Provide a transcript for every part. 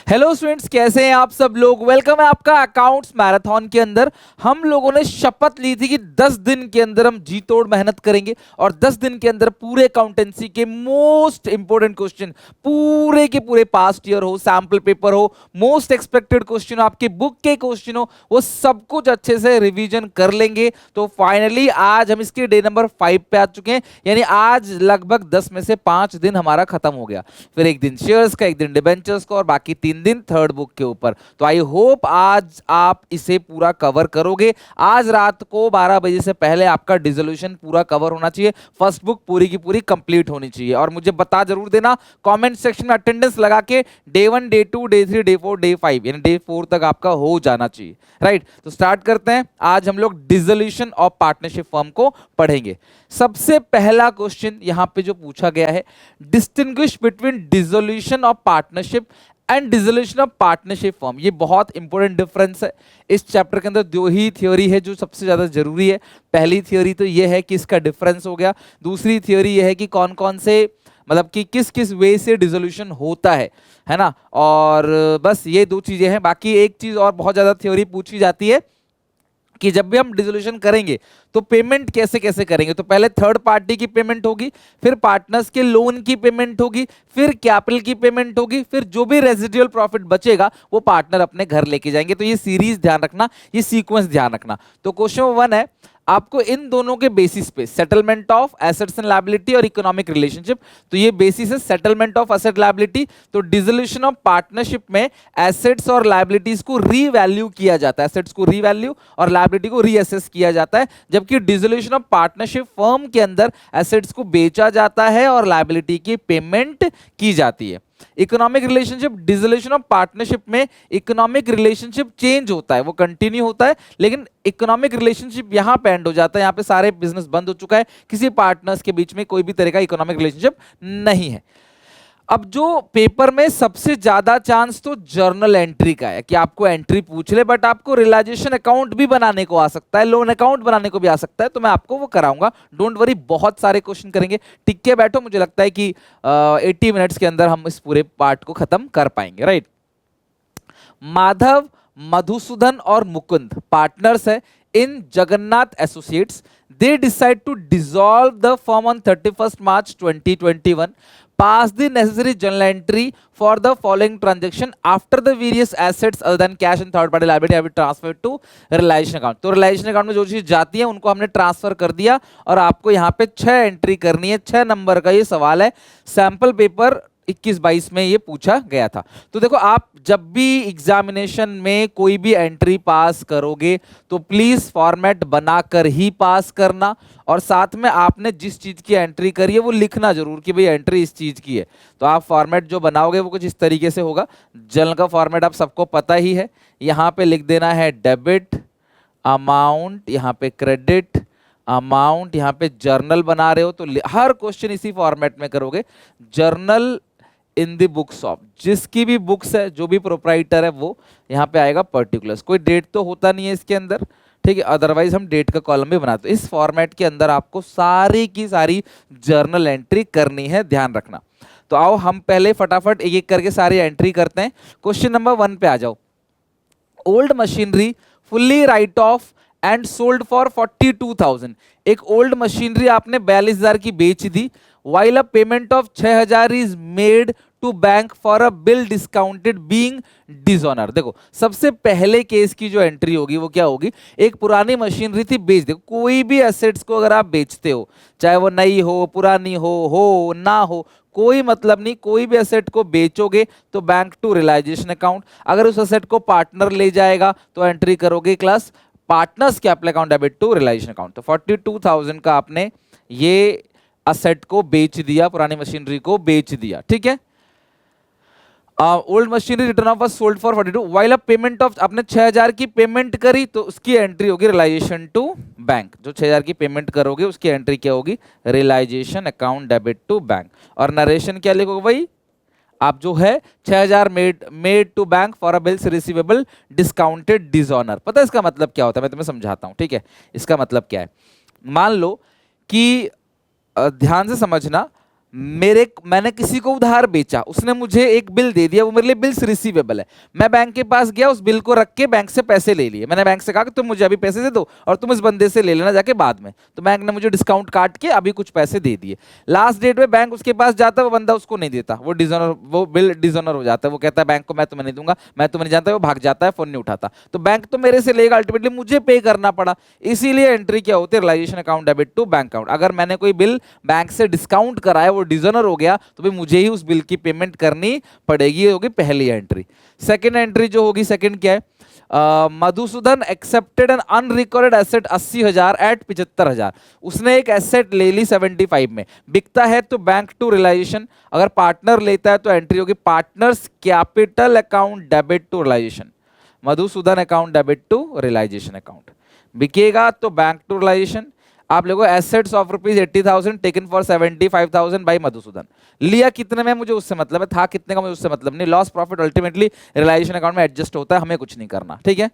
Hello students, कैसे हैं आप सब लोग। वेलकम है आपका अकाउंट्स मैराथन के अंदर। हम लोगों ने शपथ ली थी कि 10 दिन के अंदर हम जी तोड़ मेहनत करेंगे और 10 दिन के अंदर पूरे अकाउंटेंसी के मोस्ट इंपोर्टेंट क्वेश्चन पूरे के पूरे पास्ट ईयर हो, सैंपल पेपर हो, मोस्ट एक्सपेक्टेड क्वेश्चन हो, आपके बुक के क्वेश्चन हो, वो सब कुछ अच्छे से रिवीजन कर लेंगे। तो फाइनली आज हम इसके डे नंबर 5 पे आ चुके हैं, यानी आज लगभग 10 में से 5 दिन हमारा खत्म हो गया। फिर एक दिन शेयर्स का, एक दिन डिबेंचर्स का और बाकी 3 दिन थर्ड बुक के ऊपर। तो आई होप आज आप इसे पूरा कवर करोगे। आज रात को 12 बजे से पहले आपका डिसोल्यूशन पूरा कवर होना चाहिए, फर्स्ट बुक पूरी की पूरी कंप्लीट होनी चाहिए। और मुझे बता जरूर देना कमेंट सेक्शन में अटेंडेंस लगा के day 1, day 2, day 3, day 4, day 5 यानी डे 4 तक आपका हो जाना चाहिए। राइट, तो स्टार्ट करते हैं। आज हम लोग डिसोल्यूशन ऑफ पार्टनरशिप फर्म को पढ़ेंगे। सबसे पहला क्वेश्चन यहां पे जो पूछा गया है, distinguish between dissolution of partnership and dissolution of partnership firm. ये बहुत इंपॉर्टेंट डिफरेंस है। इस चैप्टर के अंदर दो ही थ्योरी है जो सबसे ज्यादा जरूरी है। पहली थ्योरी तो ये है कि इसका डिफरेंस हो गया, दूसरी थ्योरी ये है कि कौन कौन से मतलब कि किस किस वे से डिसोल्यूशन होता है ना। और बस ये दो चीजें हैं। बाकी एक चीज और बहुत ज्यादा थ्योरी पूछी जाती है कि जब भी हम डिसोल्यूशन करेंगे तो पेमेंट कैसे कैसे करेंगे। तो पहले थर्ड पार्टी की पेमेंट होगी, फिर पार्टनर्स के लोन की पेमेंट होगी, फिर कैपिटल की पेमेंट होगी, फिर जो भी रेजिडुअल प्रॉफिट बचेगा वो पार्टनर अपने घर लेके जाएंगे। तो ये सीरीज ध्यान रखना, ये सीक्वेंस ध्यान रखना। तो क्वेश्चन 1 है, आपको इन दोनों के बेसिस पे settlement of assets and liability और इकोनॉमिक रिलेशनशिप, तो ये बेसिस है सेटलमेंट ऑफ एसेट लायबिलिटी। तो डिसोल्यूशन ऑफ पार्टनरशिप में एसेट्स और लायबिलिटीज को रीवैल्यू किया जाता है, एसेट्स को रीवैल्यू और लायबिलिटी को रीअसेस किया जाता है, जबकि डिसोल्यूशन ऑफ पार्टनरशिप फर्म के अंदर एसेट्स को बेचा जाता है और लायबिलिटी की पेमेंट की जाती है। Economic relationship, dissolution of partnership में इकोनॉमिक रिलेशनशिप चेंज होता है, वो कंटिन्यू होता है, लेकिन इकोनॉमिक रिलेशनशिप यहां पे एंड हो जाता है। यहां पे सारे बिजनेस बंद हो चुका है, किसी पार्टनर्स के बीच में कोई भी तरह का इकोनॉमिक रिलेशनशिप नहीं है। अब जो पेपर में सबसे ज्यादा चांस तो जर्नल एंट्री का है कि आपको एंट्री पूछ ले, बट आपको रियलाइजेशन अकाउंट भी बनाने को आ सकता है, लोन अकाउंट बनाने को भी आ सकता है, तो मैं आपको वो कराऊंगा। डोंट वरी, बहुत सारे क्वेश्चन करेंगे। टिक के बैठो, मुझे लगता है कि 80 मिनट्स के अंदर हम इस पूरे पार्ट को खत्म कर पाएंगे। राइट, माधव, मधुसूदन और मुकुंद पार्टनर्स है in Jagannath associates. They decide to dissolve the firm on 31st March 2021. Pass the necessary journal entry for the following transaction after the various assets other than cash and third party liability have been transferred to realization account. तो realization account में जो चीज जाती है उनको हमने transfer कर दिया और आपको यहाँ पे 6 एंट्री करनी है। 6 नंबर का ये सवाल है, सैंपल पेपर 21-22 में ये पूछा गया था। तो देखो, आप जब भी एग्जामिनेशन में कोई भी एंट्री पास करोगे तो प्लीज फॉर्मेट बनाकर ही पास करना, और साथ में आपने जिस चीज की एंट्री करी है वो लिखना जरूर कि भाई एंट्री इस चीज की है। तो आप फॉर्मेट जो बनाओगे वो कुछ इस तरीके से होगा। जर्नल का फॉर्मेट आप सबको पता ही है। यहाँ पे लिख देना है डेबिट अमाउंट, यहाँ पे क्रेडिट अमाउंट, यहाँ पे जर्नल बना रहे हो तो हर क्वेश्चन इसी फॉर्मेट में करोगे। Journal in the books of, जिसकी भी बुक्स है, जो भी प्रोप्राइटर है वो यहाँ पे आएगा पर्टिकुलर्स। कोई डेट तो होता नहीं है इसके अंदर, ठीक है, अदरवाइज हम डेट का कॉलम भी बनाते हैं। इस फॉर्मेट के अंदर आपको सारी की सारी जर्नल एंट्री करनी है, ध्यान रखना। तो आओ हम पहले फटाफट एक एक करके सारी एंट्री करते हैं। क्वेश्चन नंबर 1 पे आ जाओ। Old machinery fully right of and sold for 42,000। एक ओल्ड मशीनरी आपने 42,000 की बेच दी, while a payment of 6,000 is made to bank for a bill discounted being dishonor। देखो, सबसे पहले केस की जो एंट्री होगी वो क्या होगी, एक पुरानी मशीनरी थी, बेच दो। कोई भी एसेट्स को अगर आप बेचते हो, चाहे वो नई हो, पुरानी हो ना हो, कोई मतलब नहीं, कोई भी एसेट को बेचोगे तो बैंक टू रियलाइजेशन अकाउंट। अगर उस एसेट को पार्टनर ले जाएगा तो एंट्री करोगे class partners capital account debit to realisation account. तो 42,000 का आपने ये असेट को बेच दिया, पुरानी मशीनरी को बेच दिया, ठीक है। Old machinery return of sold for 42, while a payment of, आपने 6,000 की पेमेंट करी तो उसकी एंट्री होगी रियलाइजेशन टू बैंक। जो 6,000 की पेमेंट करोगे उसकी एंट्री क्या होगी, realisation account debit to bank. और नरेशन क्या लिखोगे भाई, आप जो है 6,000 made to bank for a bills receivable discounted dishonour. पता है इसका मतलब क्या होता है, मैं तुम्हें समझाता हूं, ठीक है। इसका मतलब क्या है, मान लो कि ध्यान से समझना, मैंने किसी को उधार बेचा, उसने मुझे एक बिल दे दिया, वो मेरे लिए बिल्स रिसीवेबल है। मैं बैंक के पास गया, उस बिल को रख के बैंक से पैसे ले लिए। मैंने बैंक से कहा कि तुम मुझे अभी पैसे दे दो और तुम इस बंदे से ले लेना जाके बाद में। तो बैंक ने मुझे डिस्काउंट काट के अभी कुछ पैसे दे दिए। लास्ट डेट में बैंक उसके पास जाता है, वो बंदा उसको नहीं देता, वो डिसऑनर, वो बिल डिसऑनर हो जाता है। वो कहता है बैंक को मैं तुम्हें नहीं दूंगा, मैं तुम्हें नहीं जानता, वो भाग जाता है, फोन नहीं उठाता। तो बैंक तो मेरे से लेगा, अल्टीमेटली मुझे पे करना पड़ा। इसीलिए एंट्री क्या होती है, realisation account debit to bank account. अगर मैंने कोई बिल बैंक से डिस्काउंट कराया, वो डिसऑनर हो गया, तो भाई मुझे ही उस बिल की पेमेंट करनी पड़ेगी। ये होगी पहली एंट्री। सेकंड एंट्री जो होगी, सेकंड क्या है, Madhusudan accepted an unrecorded asset 80,000 at 75,000। उसने एक एसेट ले ली 75 में, बिकता है तो बैंक टू रियलाइजेशन। अगर पार्टनर लेता है तो एंट्री होगी partners capital account debit to realisation, Madhusudan account debit to realisation account. बिकेगा तो बैंक टू रियलाइजेशन। आप लोगों assets of rupees 80,000 taken for 75,000 by Madhusudan. लिया कितने में मुझे उससे मतलब है, था कितने का मुझे उससे मतलब नहीं। Loss profit ultimately realisation account में एडजस्ट होता है, हमें कुछ नहीं करना, ठीक है।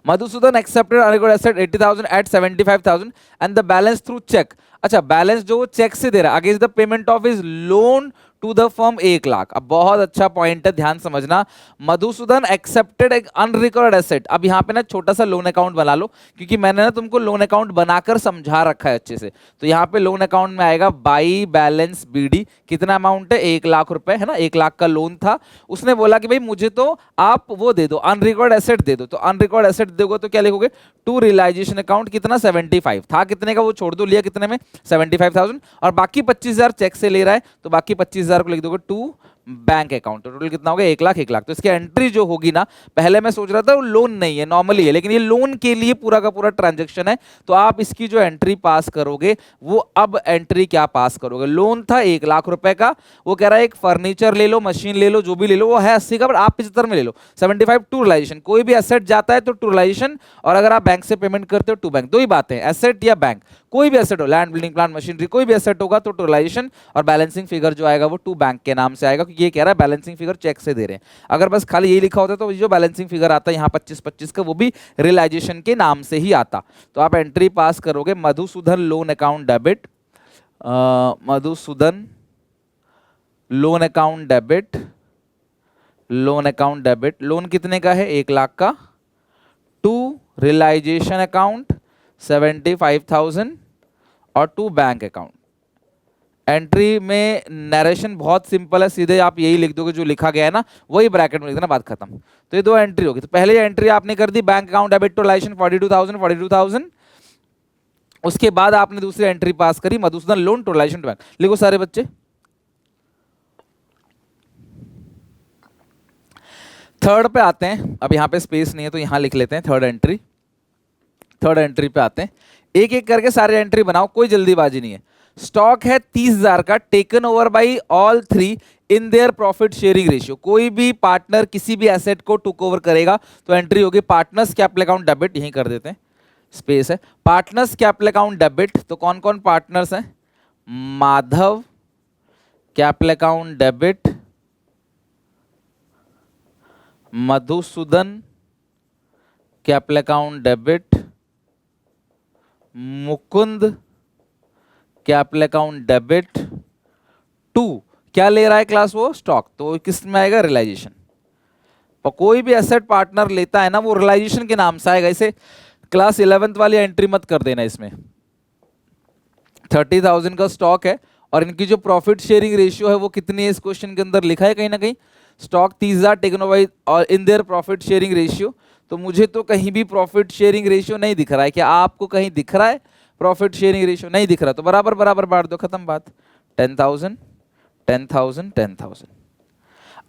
Madhusudan accepted unrecorded asset 80,000 at 75,000 and the balance through cheque. अच्छा, बैलेंस जो वो चेक से दे रहा है against the payment of his loan to the firm 1,00,000। अब बहुत अच्छा पॉइंट है, ध्यान समझना। मधुसूदन एक्सेप्टेड एक अनरिकॉर्ड एसेट। अब यहाँ पे ना छोटा सा लोन अकाउंट बना लो, क्योंकि मैंने ना तुमको लोन अकाउंट बनाकर समझा रखा है अच्छे से। तो यहाँ पे लोन अकाउंट में आएगा बाई बैलेंस बीडी। कितना अमाउंट है, 1,00,000 रुपए है ना, 1,00,000 का लोन था। उसने बोला कि भाई मुझे तो आप वो दे दो, अनरिकॉर्ड एसेट दे दो। तो अनरिकॉर्ड एसेट दोगे तो क्या लिखोगे, टू रियलाइजेशन अकाउंट। कितना, 75 था, कितने का वो छोड़ दो, लिया कितने में, 75,000। और बाकी 25,000 चेक से ले रहा है, तो बाकी 25,000 को लिख दोगे टू बैंक अकाउंट। टोटल कितना हो गया, 1,00,000 1,00,000। तो इसकी एंट्री जो होगी ना, पहले मैं सोच रहा था वो लोन नहीं है, नॉर्मली है, लेकिन ये लोन के लिए पूरा का पूरा ट्रांजैक्शन है। तो आप इसकी जो एंट्री पास करोगे, वो अब एंट्री क्या पास करोगे, लोन था 1,00,000 रुपए का, वो कह रहा है एक फर्नीचर ले लो, मशीन ले लो, जो भी ले लो, वो है 80 का, बट आप 75 में ले लो। 75 टू रियलाइजेशन। कोई भी एसेट जाता है तो टू रियलाइजेशन, और अगर आप बैंक से पेमेंट करते हो टू बैंक। दो ही बातें, एसेट या बैंक। कोई भी एसेट हो, लैंड, बिल्डिंग, प्लांट, मशीनरी, कोई भी एसेट होगा तो टू रियलाइजेशन, और बैलेंसिंग फिगर जो आएगा वो टू बैंक के नाम से आएगा, क्योंकि ये कह रहा है बैलेंसिंग फिगर चेक से दे रहे हैं। अगर बस खाली यही लिखा होता तो जो बैलेंसिंग फिगर आता है यहाँ 25-25 का, वो भी रियलाइजेशन के नाम से ही आता। तो आप एंट्री पास करोगे, Madhusudan loan account debit, Madhusudan loan account debit, loan account debit. Loan कितने का है, 1,00,000 का, टू रियलाइजेशन अकाउंट 75,000 और टू बैंक अकाउंट। एंट्री में नरेशन बहुत सिंपल है, सीधे आप यही लिख दोगे जो लिखा गया है ना, वही ब्रैकेट में लिख देना, बात खत्म। तो ये दो एंट्री होगी। तो पहले एंट्री आपने कर दी, bank account debit to realisation 42,000। उसके बाद आपने दूसरी एंट्री पास करी, Madhusudan loan to realisation to bank. लिखो सारे बच्चे। थर्ड पे आते हैं। अब यहाँ पे स्पेस नहीं है तो यहाँ लिख लेते हैं थर्ड एंट्री। थर्ड एंट्री पे आते हैं, एक एक करके सारे एंट्री बनाओ, कोई जल्दीबाजी नहीं है। स्टॉक है 30,000 का, taken over by all three in their profit sharing ratio. कोई भी पार्टनर किसी भी एसेट को टुक ओवर करेगा तो एंट्री होगी पार्टनर्स कैपिटल अकाउंट डेबिट। यहीं कर देते हैं, स्पेस है, पार्टनर्स कैपिटल अकाउंट डेबिट। तो कौन कौन पार्टनर्स हैं, Madhav capital account debit, Madhusudan capital account debit, Mukund capital account debit to, क्या ले रहा है क्लास, वो स्टॉक। तो किस में आएगा, रियलाइजेशन। और कोई भी एसेट पार्टनर लेता है ना, वो रियलाइजेशन के नाम से आएगा। इसे क्लास 11th वाली एंट्री मत कर देना। इसमें 30,000 का स्टॉक है और इनकी जो प्रॉफिट शेयरिंग रेशियो है वो कितनी है, इस क्वेश्चन के अंदर लिखा है कहीं ना कहीं। स्टॉक 30,000 टेकन ओवर और in their profit sharing ratio. तो मुझे तो कहीं भी प्रॉफिट शेयरिंग रेशियो नहीं दिख रहा है। क्या आपको कहीं दिख रहा है प्रॉफिट शेयरिंग रेशियो? नहीं दिख रहा, तो बराबर बराबर बांट दो, खत्म बात। 10,000 10,000 10,000।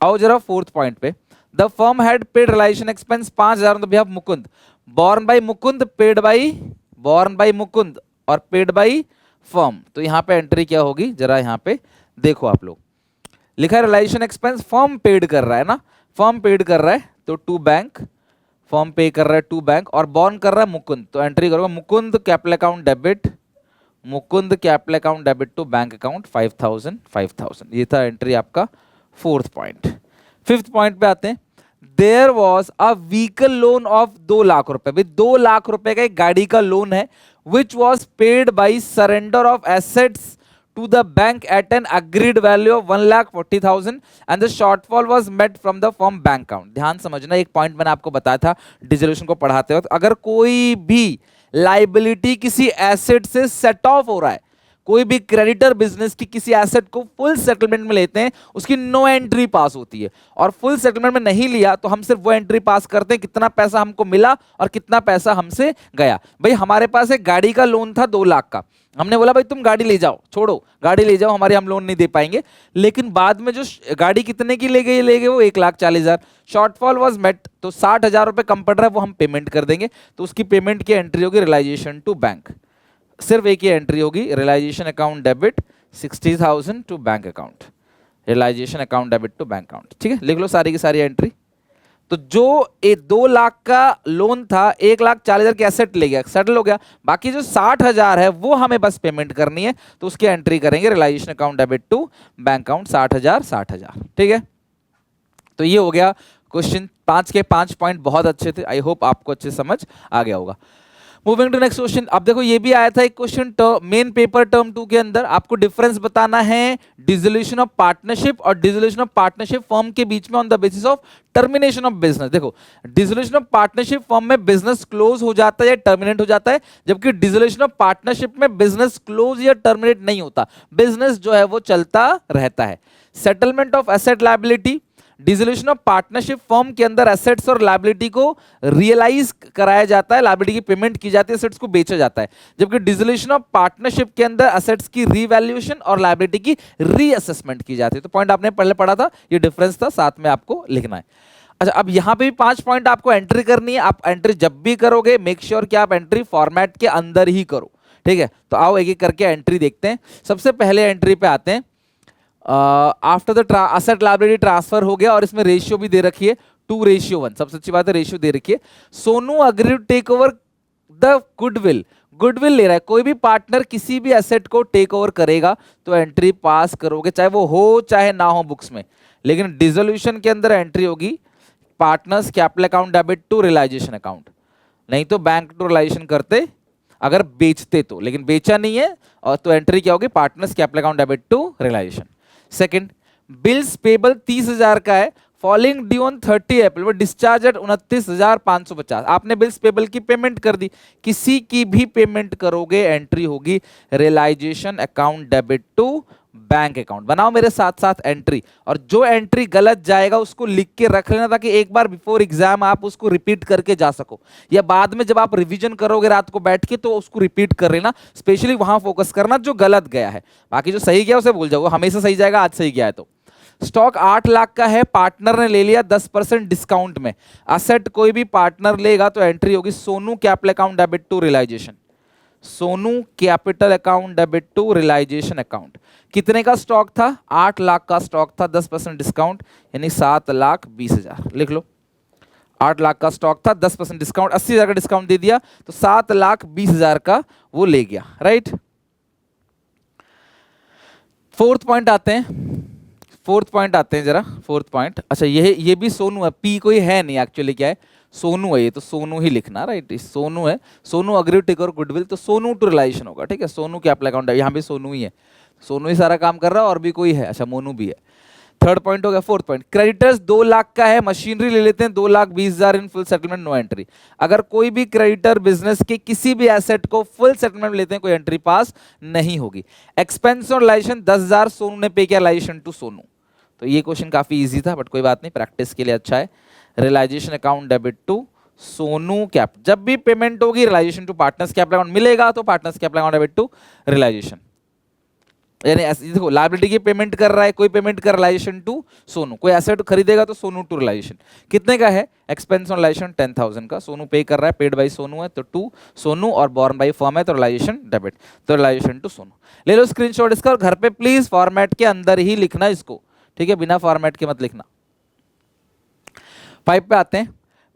आओ जरा फोर्थ पॉइंट पे। The firm had paid realisation expense 5,000 on the behalf Mukund, borne by Mukund, paid by, borne by Mukund और पेड बाई फर्म। तो यहाँ पे एंट्री क्या होगी, जरा यहाँ पे देखो आप लोग। लिखा है रियलाइजेशन एक्सपेंस फर्म पेड कर रहा है ना, फर्म पेड कर रहा है तो टू बैंक, फर्म पे कर रहा है टू बैंक, और बॉर्न कर रहा है मुकुंद। तो एंट्री करोगे Mukund capital account debit, Mukund capital account debit to bank account 5,000 5,000। ये था एंट्री आपका फोर्थ पॉइंट। फिफ्थ पॉइंट पे आते हैं। There was a vehicle loan of 2,00,000 रुपए। भाई 2,00,000 रुपए का एक गाड़ी का लोन है, which was paid by surrender of assets to the bank at an agreed value of 1,40,000 and the shortfall was met from the firm bank account। ध्यान समझना, एक पॉइंट मैंने आपको बताया था डिसोल्यूशन को पढ़ाते वक्त, अगर कोई भी लाइबिलिटी किसी एसेट से सेट ऑफ हो रहा है, कोई भी क्रेडिटर बिजनेस की किसी एसेट को फुल सेटलमेंट में लेते हैं, उसकी नो एंट्री पास होती है, और फुल सेटलमेंट में नहीं लिया तो हम सिर्फ वो एंट्री पास करते हैं कितना पैसा हमको मिला और कितना पैसा हमसे गया। भाई हमारे पास एक गाड़ी का लोन था 2 लाख का, हमने बोला भाई तुम गाड़ी ले जाओ, छोड़ो गाड़ी ले जाओ, हमारे हम लोन नहीं दे पाएंगे, लेकिन बाद में जो गाड़ी कितने की ले गए वो 1,40,000, शॉर्टफॉल वाज मेट, तो 60,000 रुपए कम पड़ रहा है वो हम पेमेंट कर देंगे, तो उसकी पेमेंट की एंट्री होगी रियलाइजेशन टू बैंक। सिर्फ एक ही एंट्री होगी, realisation account debit 60,000 to bank account, realisation account debit to bank account. ठीक है, लिख लो सारी की सारी एंट्री। तो जो 2 लाख का लोन था 1,40,000 की एसेट ले गया, सेटल हो गया, बाकी जो 60,000 है वो हमें बस पेमेंट करनी है, तो उसकी एंट्री करेंगे realisation account debit to bank account 60,000। ठीक है, तो ये हो गया क्वेश्चन 5 के 5 पॉइंट बहुत अच्छे थे, आई होप आपको अच्छे समझ आ गया होगा। Moving to next question. अब देखो ये भी आया था एक क्वेश्चन मेन पेपर टर्म 2 के अंदर, आपको डिफरेंस बताना है डिसोल्यूशन ऑफ पार्टनरशिप और डिसोल्यूशन ऑफ पार्टनरशिप फर्म के बीच में on the basis of termination of business. देखो डिसोल्यूशन ऑफ पार्टनरशिप फर्म में बिजनेस क्लोज हो जाता है या टर्मिनेट हो जाता है, जबकि डिसोल्यूशन ऑफ पार्टनरशिप में बिजनेस क्लोज या टर्मिनेट नहीं होता, बिजनेस जो है वो चलता रहता है। Settlement of asset liability, dissolution of partnership firm के अंदर एसेट्स और लायबिलिटी को रियलाइज कराया जाता है, लायबिलिटी की पेमेंट की जाती है, एसेट्स को बेचा जाता है, जबकि डिसोल्यूशन ऑफ पार्टनरशिप के अंदर एसेट्स की रीवैल्यूएशन और लायबिलिटी की रीअसेसमेंट की जाती है। तो पॉइंट आपने पहले पढ़ा था, ये डिफरेंस था, साथ में आपको लिखना है। अच्छा, अब यहां पे भी 5 पॉइंट आपको एंट्री करनी है। आप एंट्री जब भी करोगे मेक श्योर कि आप एंट्री फॉर्मेट के अंदर ही करो। ठीक है, तो आओ एक एक करके एंट्री देखते हैं। सबसे पहले एंट्री पे आते हैं, after the asset liability transfer हो गया और इसमें रेशियो भी दे रखी है 2:1। सबसे अच्छी बात है रेशियो दे रखी है। Sonu agree to take over the goodwill, goodwill ले रहा है, कोई भी पार्टनर किसी भी एसेट को टेक ओवर करेगा तो एंट्री पास करोगे, चाहे वो हो चाहे ना हो बुक्स में, लेकिन डिसोल्यूशन के अंदर एंट्री होगी partners capital account debit to realisation account, नहीं तो बैंक टू रियलाइजेशन करते अगर बेचते तो, लेकिन बेचा नहीं है और तो एंट्री क्या होगी partners capital account debit to realisation. Second, bills payable 30,000 का है, फॉलिंग ड्यू ऑन 30 अप्रैल वो डिस्चार्ज एट 29,550। आपने बिल्स पेबल की पेमेंट कर दी, किसी की भी पेमेंट करोगे एंट्री होगी realisation account debit to bank account. बनाओ मेरे साथ साथ एंट्री, और जो एंट्री गलत जाएगा उसको लिख के रख लेना ताकि एक बार बिफोर एग्जाम आप उसको रिपीट करके जा सको, या बाद में जब आप रिवीजन करोगे रात को बैठ के तो उसको रिपीट कर लेना, स्पेशली वहां फोकस करना जो गलत गया है, बाकी जो सही गया उसे भूल जाओ, हमेशा सही जाएगा, आज सही गया है तो। स्टॉक 8 लाख का है, पार्टनर ने ले लिया 10% डिस्काउंट में, असेट कोई भी पार्टनर लेगा तो एंट्री होगी Sonu capital account debit to realisation, Sonu capital account debit to realisation account. कितने का स्टॉक था? 8 लाख का स्टॉक था, 10% डिस्काउंट यानी 7,20,000। लिख लो 8 लाख का स्टॉक था, 10% डिस्काउंट 80,000 का डिस्काउंट दे दिया तो 7,20,000 का वो ले गया, राइट। फोर्थ पॉइंट आते हैं जरा, फोर्थ पॉइंट। अच्छा ये भी सोनू है, पी कोई है नहीं, एक्चुअली क्या है सोनू है, ये तो सोनू ही लिखना, राइट, सोनू है, सोनू अग्री टेक और गुडविल, तो सोनू टू रियलाइजेशन होगा, ठीक है, सोनू कैपिटल अकाउंट है, यहाँ भी सोनू ही है, सोनू ही सारा काम कर रहा है, और भी कोई है, अच्छा मोनू भी है। थर्ड पॉइंट हो गया। फोर्थ पॉइंट, क्रेडिटर्स 2 लाख का है, मशीनरी ले लेते हैं 2,20,000 in full settlement, no entry. अगर कोई भी क्रेडिटर बिजनेस के किसी भी एसेट को फुल सेटलमेंट लेते हैं कोई एंट्री पास नहीं होगी। एक्सपेंस और रियलाइजेशन 10,000 सोनू ने पे किया रियलाइजेशन टू सोनू, तो ये क्वेश्चन काफी इजी था बट कोई बात नहीं, प्रैक्टिस के लिए अच्छा है। Realisation account debit to Sonu cap, जब भी पेमेंट होगी realisation to partners capital account मिलेगा तो partners capital account debit to realisation, यानी देखो लायबिलिटी की पेमेंट कर रहा है कोई, पेमेंट कर रियलाइजेशन टू सोनू, कोई एसेट खरीदेगा तो सोनू टू रियलाइजेशन। कितने का है? एक्सपेंस ऑन रियलाइजेशन 10,000 का, सोनू पे कर रहा है, पेड बाई सोनू है तो टू सोनू, और बॉर्न बाई फर्म है तो रियलाइजेशन डेबिट, तो रियलाइजेशन टू सोनू। ले लो स्क्रीनशॉट इसका और घर पे प्लीज फॉर्मेट के अंदर ही लिखना इसको, ठीक है, बिना फॉर्मेट के मत लिखना। 5 पे आते हैं,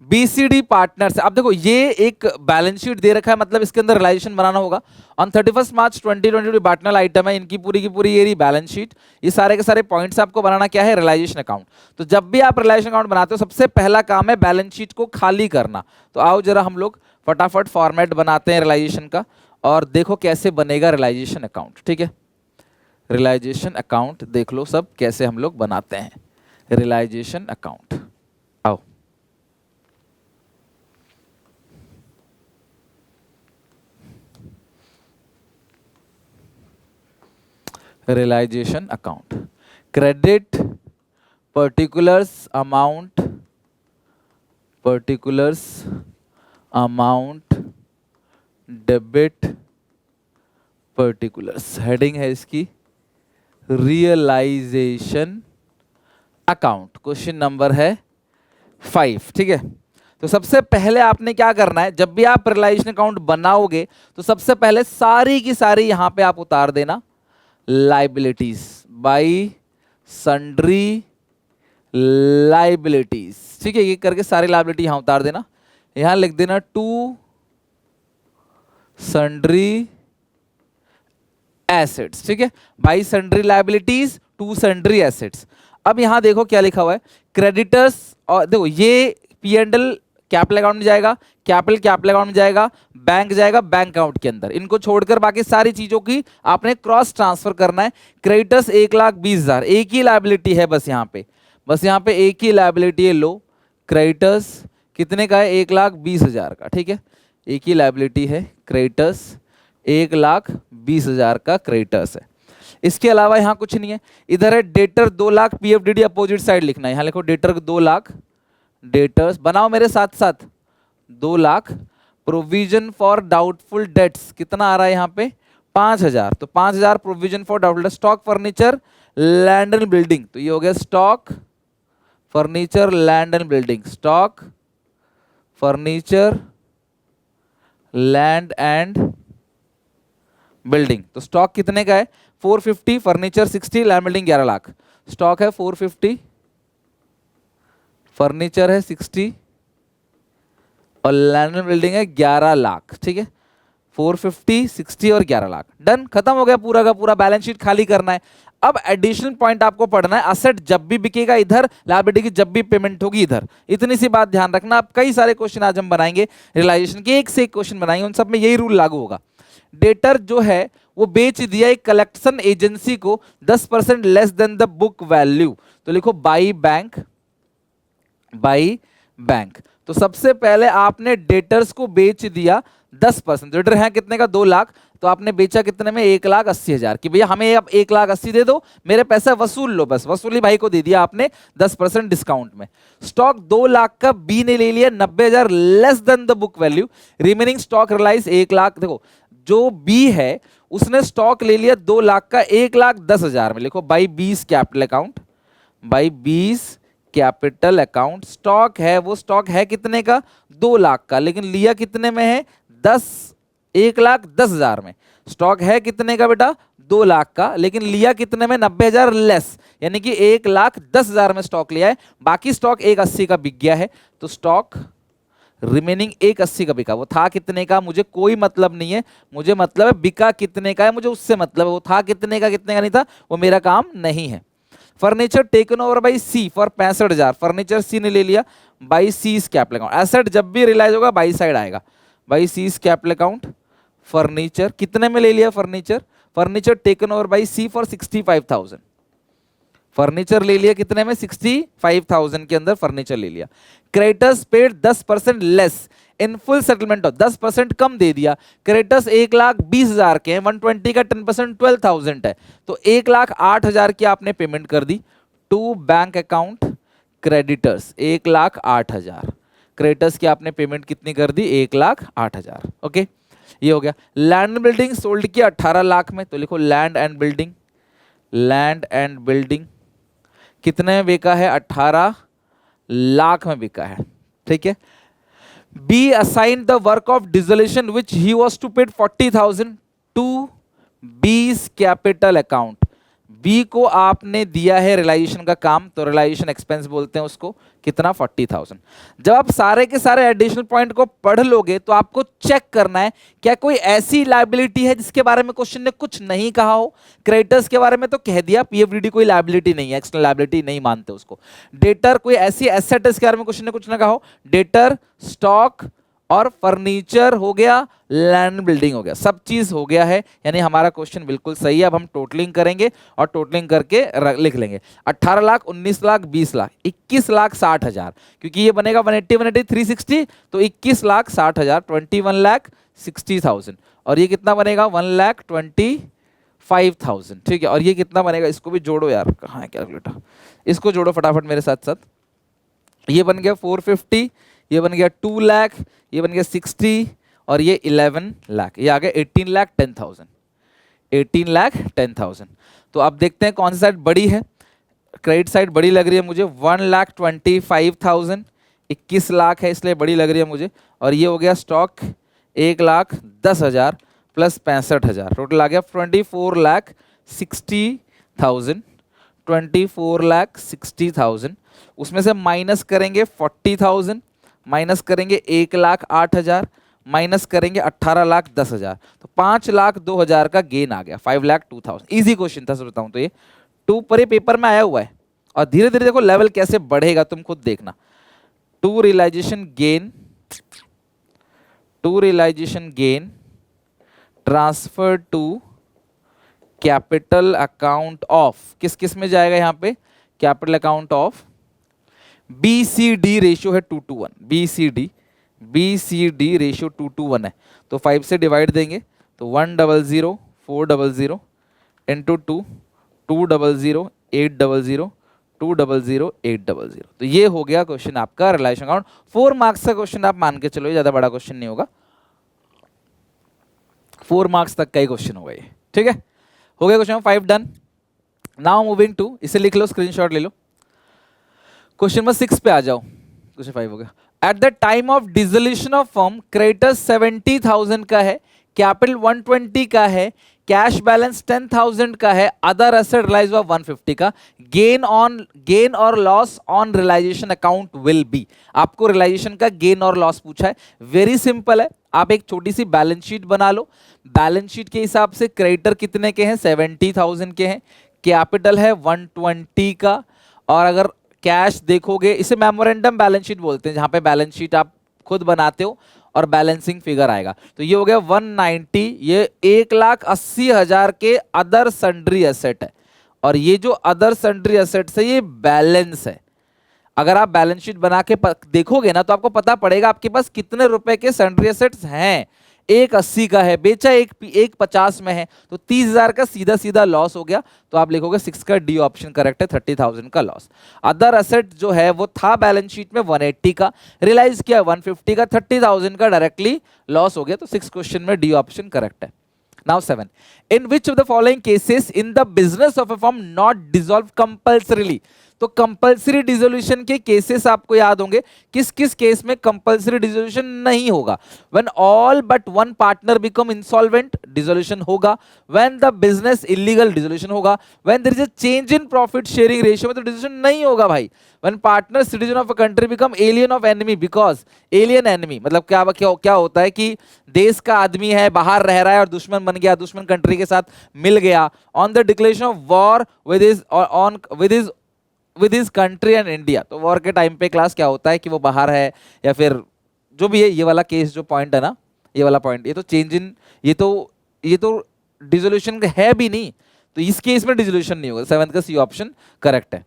बीसीडी पार्टनर्स। अब देखो ये एक बैलेंस शीट दे रखा है, मतलब इसके अंदर रियलाइजेशन बनाना होगा। ऑन 31 मार्च 2022 बार्टनल आइटम है, इनकी पूरी की पूरी ये रही बैलेंस शीट, ये सारे के सारे पॉइंट्स आपको बनाना क्या है? Realisation account. तो जब भी आप रियलाइजेशन अकाउंट बनाते हो सबसे पहला काम है बैलेंस शीट को खाली करना। तो आओ जरा हम लोग फटाफट फॉर्मेट बनाते हैं रियलाइजेशन का, और देखो कैसे बनेगा रियलाइजेशन अकाउंट, ठीक है। रियलाइजेशन अकाउंट देख लो सब कैसे हम लोग बनाते हैं। रियलाइजेशन अकाउंट, आओ realisation account, credit particulars amount debit particulars, heading है इसकी रियलाइजेशन अकाउंट, क्वेश्चन नंबर है 5। ठीक है, तो सबसे पहले आपने क्या करना है, जब भी आप रियलाइजेशन अकाउंट बनाओगे तो सबसे पहले सारी की सारी यहां पे आप उतार देना लाइबिलिटीज, बाई सन्ड्री लाइबिलिटीज। ठीक है, ये करके सारी लाइबिलिटी यहां उतार देना, यहां लिख देना टू सन्ड्री एसेट्स। ठीक है, by sundry liabilities to sundry assets. अब यहां देखो क्या लिखा हुआ है, क्रेडिटर्स, और देखो ये P&L कैपिटल अकाउंट में जाएगा, कैपिटल अकाउंट में जाएगा, बैंक जाएगा बैंक अकाउंट के अंदर, इनको छोड़कर बाकी सारी चीजों की आपने क्रॉस ट्रांसफर करना है। क्रेडिटर्स 1,20,000, एक ही लाइबिलिटी है बस यहाँ पे एक ही लाइबिलिटी है, लो क्रेडिटर्स कितने का है, 1,20,000 का। ठीक है, एक ही लाइबिलिटी है, क्रेडिटर्स 1,20,000 का क्रेडिटर्स है। इसके अलावा यहाँ कुछ नहीं है। इधर है debtor 2 lakh, PFDD opposite side लिखना है, यहाँ लिखो डेटर 2 लाख, डेटर्स बनाओ मेरे साथ साथ 2 lakh. Provision for doubtful debts कितना आ रहा है यहाँ पे 5,000, तो 5,000 provision for doubtful. Stock furniture land and building, तो ये हो गया stock furniture land and building, stock furniture land and building. तो स्टॉक कितने का है 450, furniture 60, land building 11 lakh. Stock है 450, फर्नीचर है 60 और लैंड एंड बिल्डिंग है 11 लाख। ठीक है, 450, 60 और 11 लाख, डन, खत्म हो गया पूरा का पूरा। बैलेंस शीट खाली करना है। अब एडिशनल पॉइंट आपको पढ़ना है, असेट जब भी बिकेगा इधर, लायबिलिटी की जब भी पेमेंट होगी इधर। इतनी सी बात ध्यान रखना। अब कई सारे क्वेश्चन आज हम बनाएंगे रियलाइजेशन के, एक से एक क्वेश्चन बनाएंगे, उन सब में यही रूल लागू होगा। डेटर जो है वो बेच दिया एक कलेक्शन एजेंसी को 10% less than the book value, तो लिखो बाई बैंक, बाई बैंक। तो सबसे पहले आपने डेटर्स को बेच दिया 10%, डेटर है कितने का 2 लाख, तो आपने बेचा कितने में 1,80,000 कि भैया हमें अब 1,80,000 दे दो, मेरे पैसा वसूल लो, बस वसूली भाई को दे दिया आपने 10% डिस्काउंट में। स्टॉक 2 लाख का बी ने ले लिया 90,000 less than the book value, remaining stock realise 1 लाख। देखो जो बी है उसने स्टॉक ले लिया 2 लाख का 1,10,000 में, लिखो by 20 capital account, by 20 capital account. Stock है वो स्टॉक है कितने का 2 लाख का, लेकिन लिया कितने में है 1,10,000 में। स्टॉक है कितने का बेटा 2 लाख का, लेकिन लिया कितने में 90,000 लेस, यानी कि 1,10,000 में स्टॉक लिया है, बाकी स्टॉक 1,80 का बिक गया है। तो स्टॉक रिमेनिंग 1,80 का बिका, वो था कितने का मुझे कोई मतलब नहीं है, मुझे मतलब है बिका कितने का है, मुझे उससे मतलब है, वो था कितने का नहीं था वो मेरा काम नहीं है। Furniture taken over by C for 65,000, furniture C ने ले लिया by C capital account. Asset जब भी रियलाइज होगा बाई साइड आएगा, by C capital account. Furniture कितने में ले लिया furniture taken over by C for 65,000, furniture ले लिया कितने में 65,000 के अंदर फर्नीचर ले लिया। Creditors paid 10% less in full settlement of, 10% कम दे दिया। क्रेडिटर्स 1,20,000 के हैं, 120 का 10% 12,000 है, तो 1,08,000 की आपने पेमेंट कर दी to bank account creditors 1,08,000। Creditors की आपने पेमेंट कितनी कर दी 1,08,000। ओके, ये हो गया। लैंड बिल्डिंग सोल्ड किया 18 लाख में, तो लिखो land and building, land and building कितने में बिका है 18 लाख में बिका है। ठीक है, B assign the work of dissolution which he was to paid 40,000 to B's capital account. B को आपने दिया है रियलाइजेशन का काम, तो रियलाइजेशन एक्सपेंस बोलते हैं उसको, कितना 40,000। जब आप सारे के सारे एडिशनल पॉइंट को पढ़ लोगे तो आपको चेक करना है क्या कोई ऐसी लायबिलिटी है जिसके बारे में क्वेश्चन ने कुछ नहीं कहा हो। क्रेडिटर्स के बारे में तो कह दिया, पीएफडीडी कोई लायबिलिटी नहीं है, एक्सटर्नल लायबिलिटी नहीं मानते उसको। डेटर कोई ऐसी एसेट है इसके बारे में क्वेश्चन ने कुछ ना कहा हो, डेटर स्टॉक और फर्नीचर हो गया, लैंड बिल्डिंग हो गया, सब चीज हो गया है, यानी हमारा क्वेश्चन बिल्कुल सही है। अब हम टोटलिंग करेंगे और टोटलिंग करके लिख लेंगे 18 लाख, 19 लाख, 20 लाख, 21 लाख 60 हजार, क्योंकि ये बनेगा 180 180 360, तो 21 लाख 60 हजार, 21,60,000। और ये कितना बनेगा 1,25,000। ठीक है, और ये कितना बनेगा, इसको भी जोड़ो यार, कहाँ है कैलकुलेटर, इसको जोड़ो फटाफट मेरे साथ साथ। ये बन गया 450, ये बन गया 2 लाख, ये बन गया 60, और ये 11 लाख, ये आ गया 18,10,000, 18,10,000। तो अब देखते हैं कौन सी साइड बड़ी है। क्रेडिट साइड बड़ी लग रही है मुझे, 1,25,000, 21 लाख है इसलिए बड़ी लग रही है मुझे। और ये हो गया स्टॉक 1,10,000 प्लस 65,000, टोटल आ गया 24,60,000, 24,60,000। उसमें से माइनस करेंगे 40,000, माइनस करेंगे 1,08,000, माइनस करेंगे 18,10,000, तो 5,02,000 का गेन आ गया, 5,02,000। इजी क्वेश्चन था, बताऊं तो ये 2 पर ये पेपर में आया हुआ है, और धीरे धीरे देखो लेवल कैसे बढ़ेगा, तुम खुद देखना। To realisation gain transfer to capital account of, किस किस में जाएगा यहाँ पे, capital account of BCD ratio है 2:1, BCD रेशियो 2:1 है, तो 5 से डिवाइड देंगे तो 100 400 इंटू 2 200 800 200 800। तो ये हो गया क्वेश्चन आपका रिलेशन अकाउंट। 4 मार्क्स का क्वेश्चन आप मान के चलो, ये ज्यादा बड़ा क्वेश्चन नहीं होगा, 4 मार्क्स तक का ही क्वेश्चन होगा ये। ठीक है, हो गया question 5 done. Now moving to, इसे लिख लो, स्क्रीनशॉट ले लो। क्वेश्चन नंबर 6 पे आ जाओ, क्वेश्चन 5 हो गया। At the time of dissolution of firm, creditors 70,000 का है, कैपिटल 120 का है, कैश बैलेंस 10,000 का है, अदर एसेट रियलाइज हुआ 150 का, गेन और loss on realisation account will be. आपको रियलाइजेशन का गेन और लॉस पूछा है, वेरी सिंपल है, आप एक छोटी सी बैलेंस शीट बना लो। बैलेंस शीट के हिसाब से क्रेडिटर कितने के हैं, 70,000 के हैं, कैपिटल है 120 का, और अगर कैश देखोगे, इसे मेमोरेंडम बैलेंस शीट बोलते हैं, जहां पे बैलेंस शीट आप खुद बनाते हो और बैलेंसिंग फिगर आएगा। तो ये हो गया 190, ये 1,80,000 के अदर सन्ड्री एसेट है, और ये जो अदर सन्ड्री एसेट्स है ये बैलेंस है। अगर आप बैलेंस शीट बना के देखोगे ना, तो आपको पता पड़ेगा आपके पास कितने रुपए के सन्ड्री एसेट्स हैं। 1,80 का है, बेचा 1,50 में है, तो 30,000 का सीधा सीधा लॉस हो गया। तो आप लिखोगे 6 का डी ऑप्शन करेक्ट है, 30,000 का लॉस। अदर एसेट जो है वो था बैलेंस शीट में 180 का, रियलाइज किया 150 का, 30,000 का डायरेक्टली लॉस हो गया, तो 6 क्वेश्चन में डी ऑप्शन करेक्ट है। Now 7. In which of the following cases in the business of a firm not dissolve compulsorily? तो कंपल्सरी डिसोल्यूशन के केसेस आपको याद होंगे, किस किस केस में कंपल्सरी डिसोल्यूशन नहीं होगा। When all but one partner become insolvent, dissolution होगा। When the business illegal, dissolution होगा। When there is a change in profit sharing ratio में तो डिसोल्यूशन नहीं होगा भाई। When partner citizen of a country become alien of enemy, because alien enemy मतलब क्या होता है कि देश का आदमी है, बाहर रह रहा है और दुश्मन बन गया, दुश्मन कंट्री के साथ मिल गया। On the declaration of war with his country and India, तो वॉर के टाइम पे क्लास क्या होता है कि वो बाहर है, या फिर जो भी है, ये वाला केस जो पॉइंट है ना, ये वाला पॉइंट, ये तो चेंज इन, ये तो डिसोल्यूशन है भी नहीं, तो इस केस में डिसोल्यूशन नहीं होगा। 7 का सी ऑप्शन करेक्ट है।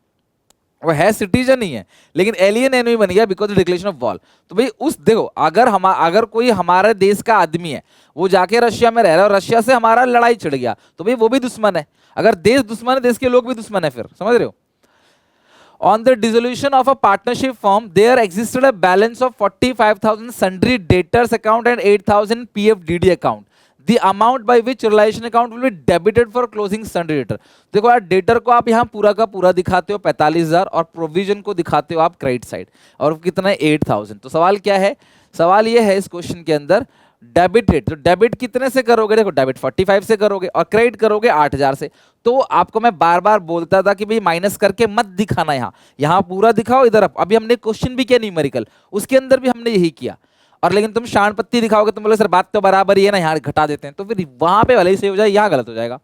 वो है सिटीजन ही है, लेकिन एलियन एनिमी बन गया बिकॉज डिक्लेरेशन ऑफ वॉर। तो भाई देखो, अगर कोई हमारे देश का आदमी है, वो जाके रशिया में रह रहा है और रशिया से हमारा लड़ाई छिड़ गया, तो भाई वो भी दुश्मन है। अगर देश दुश्मन है, देश के लोग भी दुश्मन है, फिर समझ रहे हो। On the dissolution of a partnership firm, there existed a balance of 45,000 sundry debtors account and 8,000 PFDD account. The amount by which realization account will be debited for closing sundry debtor. देखो यार, debtor को आप यहाँ पूरा का पूरा दिखाते हो 45,000, और प्रोविजन को दिखाते हो आप क्रेडिट साइड, और कितना है 8,000। तो सवाल क्या है, सवाल ये है इस क्वेश्चन के अंदर, डेबिटेड, तो डेबिट कितने से करोगे, देखो डेबिट 45 से करोगे और क्रेडिट करोगे 8,000 से। तो आपको मैं बार बार बोलता था कि भाई माइनस करके मत दिखाना, यहाँ पूरा दिखाओ इधर। अभी हमने क्वेश्चन भी किया न्यूमेरिकल, उसके अंदर भी हमने यही किया, और लेकिन तुम शान पत्ती दिखाओगे, तुम बोले सर बात तो बराबर ही है ना, यहाँ घटा देते हैं, तो फिर वहां पे भले ही सही हो जाए, यहाँ गलत हो जाएगा।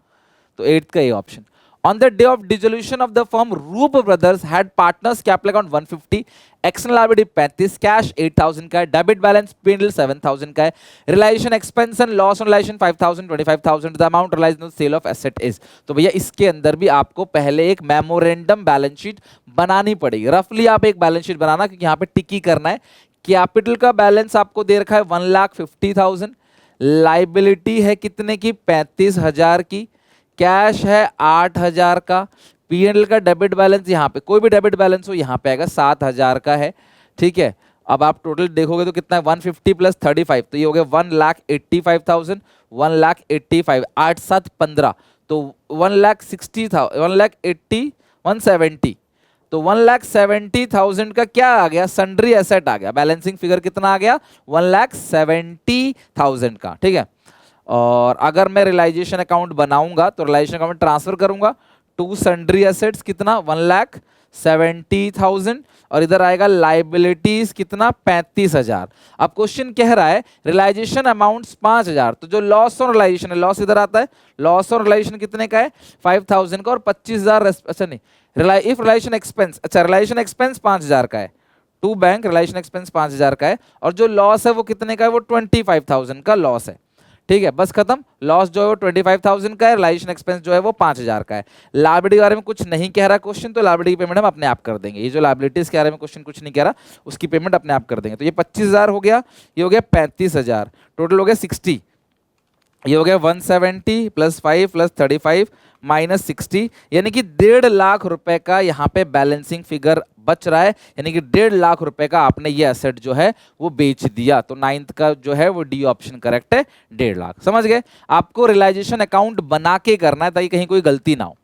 तो 8th का ये option. On the day of dissolution of the firm, Roop Brothers had partners capital account 150, external liability 35, cash 8000 का है, डेबिट बैलेंस P&L 7000 का है, realization expense and loss on realization 5000 25000, the amount realized on sale of asset is। तो भैया इसके अंदर भी आपको पहले एक मेमोरेंडम बैलेंस शीट बनानी पड़ेगी। रफली आप एक बैलेंस शीट बनाना, क्योंकि यहाँ पे टिकी करना है। कैपिटल का बैलेंस आपको दे रखा है 1,50,000, लाइबिलिटी है कितने की 35,000 की, कैश है 8,000 का, P&L का डेबिट बैलेंस यहाँ पे कोई भी डेबिट बैलेंस हो यहाँ पे आएगा 7,000 का है, ठीक है। अब आप टोटल देखोगे तो कितना है 150 प्लस 35, तो ये हो गया 1,85,000, 1,85,000 8 7 15, तो 1,60,000 1,80,000 170, तो 1,70,000 का क्या आ गया, सन्ड्री एसेट आ गया। बैलेंसिंग फिगर कितना आ गया 1,70,000 का, ठीक है। और अगर मैं रियलाइजेशन अकाउंट बनाऊंगा तो रियलाइजेशन अकाउंट में ट्रांसफर करूंगा टू सन्ड्री एसेट्स कितना 1,70,000, और इधर आएगा लाइबिलिटीज कितना 35,000। अब क्वेश्चन कह रहा है रियलाइजेशन अमाउंट्स 5,000, तो जो लॉस ऑन रियलाइजेशन है, लॉस इधर आता है, लॉस ऑन रियलाइजेशन कितने का है 5,000 का, और 25,000 अच्छा नहीं, इफ रियलाइजेशन एक्सपेंस, अच्छा रियलाइजेशन एक्सपेंस 5,000 का है, टू बैंक रियलाइजेशन एक्सपेंस 5,000 का है, और जो लॉस है वो कितने का है, वो 25,000 का लॉस है, ठीक है। बस खत्म, लॉस जो है वो 25,000 का है, रियलाइजेशन एक्सपेंस जो है वो 5,000 का है। लायबिलिटी के बारे में कुछ नहीं कह रहा क्वेश्चन, तो लायबिलिटी की पेमेंट हम अपने आप कर देंगे। ये जो लायबिलिटीज के बारे में क्वेश्चन कुछ नहीं कह रहा, उसकी पेमेंट अपने आप कर देंगे। तो ये 25,000 हो गया, ये हो गया 35,000, टोटल हो गया 60, ये हो गया 170 प्लस 5 प्लस 35 माइनस 60, यानी कि 1.5 लाख रुपए का यहाँ पे बैलेंसिंग फिगर बच रहा है, यानी कि 1.5 लाख रुपए का आपने ये एसेट जो है वो बेच दिया। तो 9th का जो है वो डी ऑप्शन करेक्ट है, 1.5 लाख। समझ गए? आपको रियलाइजेशन अकाउंट बना के करना है ताकि कहीं कोई गलती ना हो।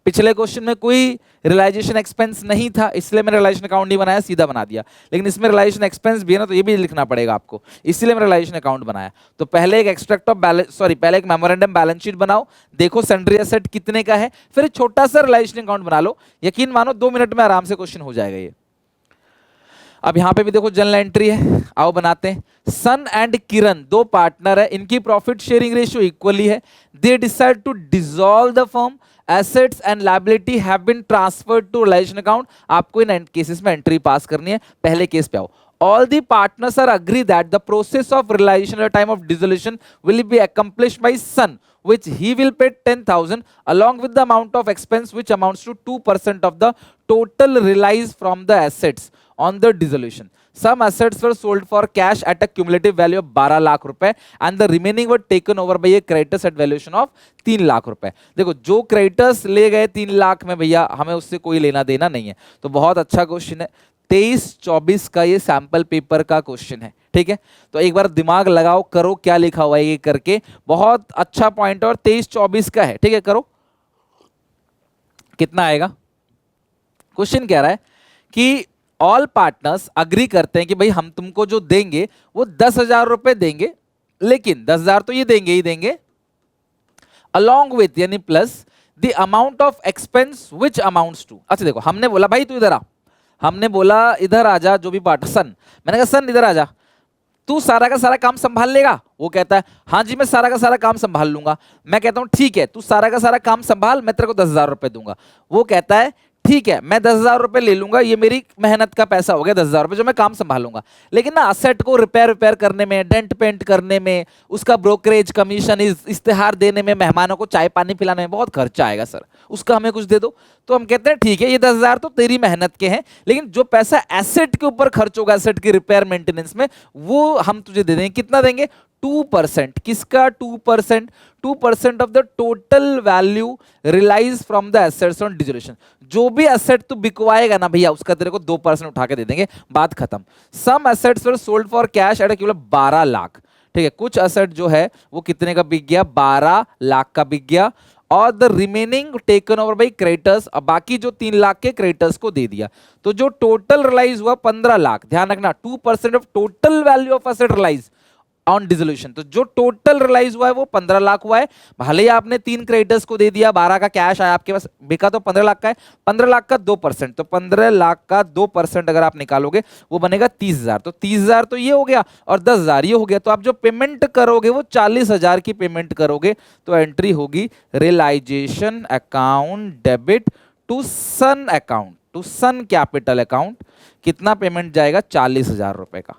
पिछले क्वेश्चन में कोई रियलाइजेशन एक्सपेंस नहीं था, इसलिए मैंने रियलाइजेशन अकाउंट नहीं बनाया, सीधा बना दिया। लेकिन इसमें रियलाइजेशन एक्सपेंस भी है ना, तो ये भी लिखना पड़ेगा आपको, इसलिए मैंने रियलाइजेशन अकाउंट बनाया। तो पहले एक एक्सट्रैक्ट ऑफ बैलेंस, सॉरी पहले एक मेमोरेंडम बैलेंस शीट बनाओ, देखो सन्ड्री एसेट कितने का है, फिर छोटा सा रियलाइजेशन अकाउंट बना लो। यकीन मानो 2 मिनट में आराम से क्वेश्चन हो जाएगा ये। अब यहां पे भी देखो जनरल एंट्री है, आओ बनाते हैं। सन एंड किरण 2 पार्टनर है, इनकी प्रॉफिट शेयरिंग रेशियो इक्वली है। They decide to dissolve the firm, assets and liability have been transferred to realisation account. आपको इन केसेस में एंट्री पास करनी है। पहले केस पे आओ। All the partners are agree that the process of realization at the time of dissolution will be accomplished by son, which he will pay 10,000 along with the amount of expense which amounts to 2% of the total realized from the assets on the dissolution. Some assets were sold for cash at a cumulative value of 12 lakh रुपए and the remaining were taken over by a creditors at valuation of 3 lakh रुपए। देखो जो creditors ले गए 3 लाख में भैया हमें उससे कोई लेना देना नहीं है। तो बहुत अच्छा क्वेश्चन है, 23-24 का ये सैंपल पेपर का क्वेश्चन है, ठीक है। तो एक बार दिमाग लगाओ, करो क्या लिखा हुआ है ये करके, बहुत अच्छा पॉइंट। और 23-24 का है, ठीक है। करो कितना आएगा। क्वेश्चन कह रहा है कि ऑल पार्टनर्स अग्री करते हैं कि भाई हम तुमको जो देंगे वो 10,000 रुपए देंगे, लेकिन 10,000 तो ये देंगे ही देंगे, अलॉन्ग विथ यानी plus the amount of expense which amounts to. अच्छा देखो, हमने बोला भाई तू इधर आ, हमने बोला इधर आजा, जो भी पार्टनर सन, मैंने कहा सन इधर आजा, तू सारा का सारा काम संभाल लेगा। वो कहता है हाँ जी मैं सारा का सारा काम संभाल लूंगा। मैं कहता हूं ठीक है, तू सारा का सारा काम संभाल, मैं तेरे को 10,000 रुपए दूंगा। वो कहता है ठीक है मैं 10,000 रुपए ले लूंगा, ये मेरी मेहनत का पैसा हो गया 10,000 रुपए जो मैं काम संभालूंगा। लेकिन ना असेट को रिपेयर करने में, डेंट पेंट करने में, उसका ब्रोकरेज कमीशन, इश्तेहार देने में, मेहमानों को चाय पानी पिलाने में बहुत खर्चा आएगा सर, उसका हमें कुछ दे दो। तो हम कहते हैं ठीक है ये 10,000 तो तेरी मेहनत के हैं, लेकिन जो पैसा एसेट के ऊपर खर्च होगा, एसेट की रिपेयर मेंटेनेंस में, वो हम तुझे दे देंगे। कितना देंगे 2%। किसका 2%? 2% of the total value realise from the assets on dissolution. जो भी एसेट तू बिकवाएगा ना भैया उसका तेरे को 2% उठा के दे देंगे, बात खत्म। Some assets were sold for cash at केवल 12 लाख, ठीक है। कुछ एसेट जो है वो कितने का बिक गया, 12 लाख का बिक गया, और the remaining taken over by creditors, बाकी जो 3 लाख के क्रेडिटर्स को दे दिया। तो जो टोटल रिलाइज हुआ 15 लाख। ध्यान रखना 2% of total value of asset realise on dissolution. तो जो टोटल रियलाइज हुआ है वो 15 लाख हुआ है। भले ही आपने 3 क्रेडिटर्स को दे दिया, 12 का कैश आया आपके पास, बिका तो 15 लाख का है। 15 लाख का 2%, तो 15 लाख का 2% अगर आप निकालोगे वो बनेगा 30,000। तो 30,000 तो ये हो गया और 10,000 ये हो गया। तो आप जो पेमेंट करोगे वो 40,000 की पेमेंट करोगे। तो एंट्री होगी realisation account debit to Sun account, to Sun capital account. कितना पेमेंट जाएगा? 40,000 रुपए का।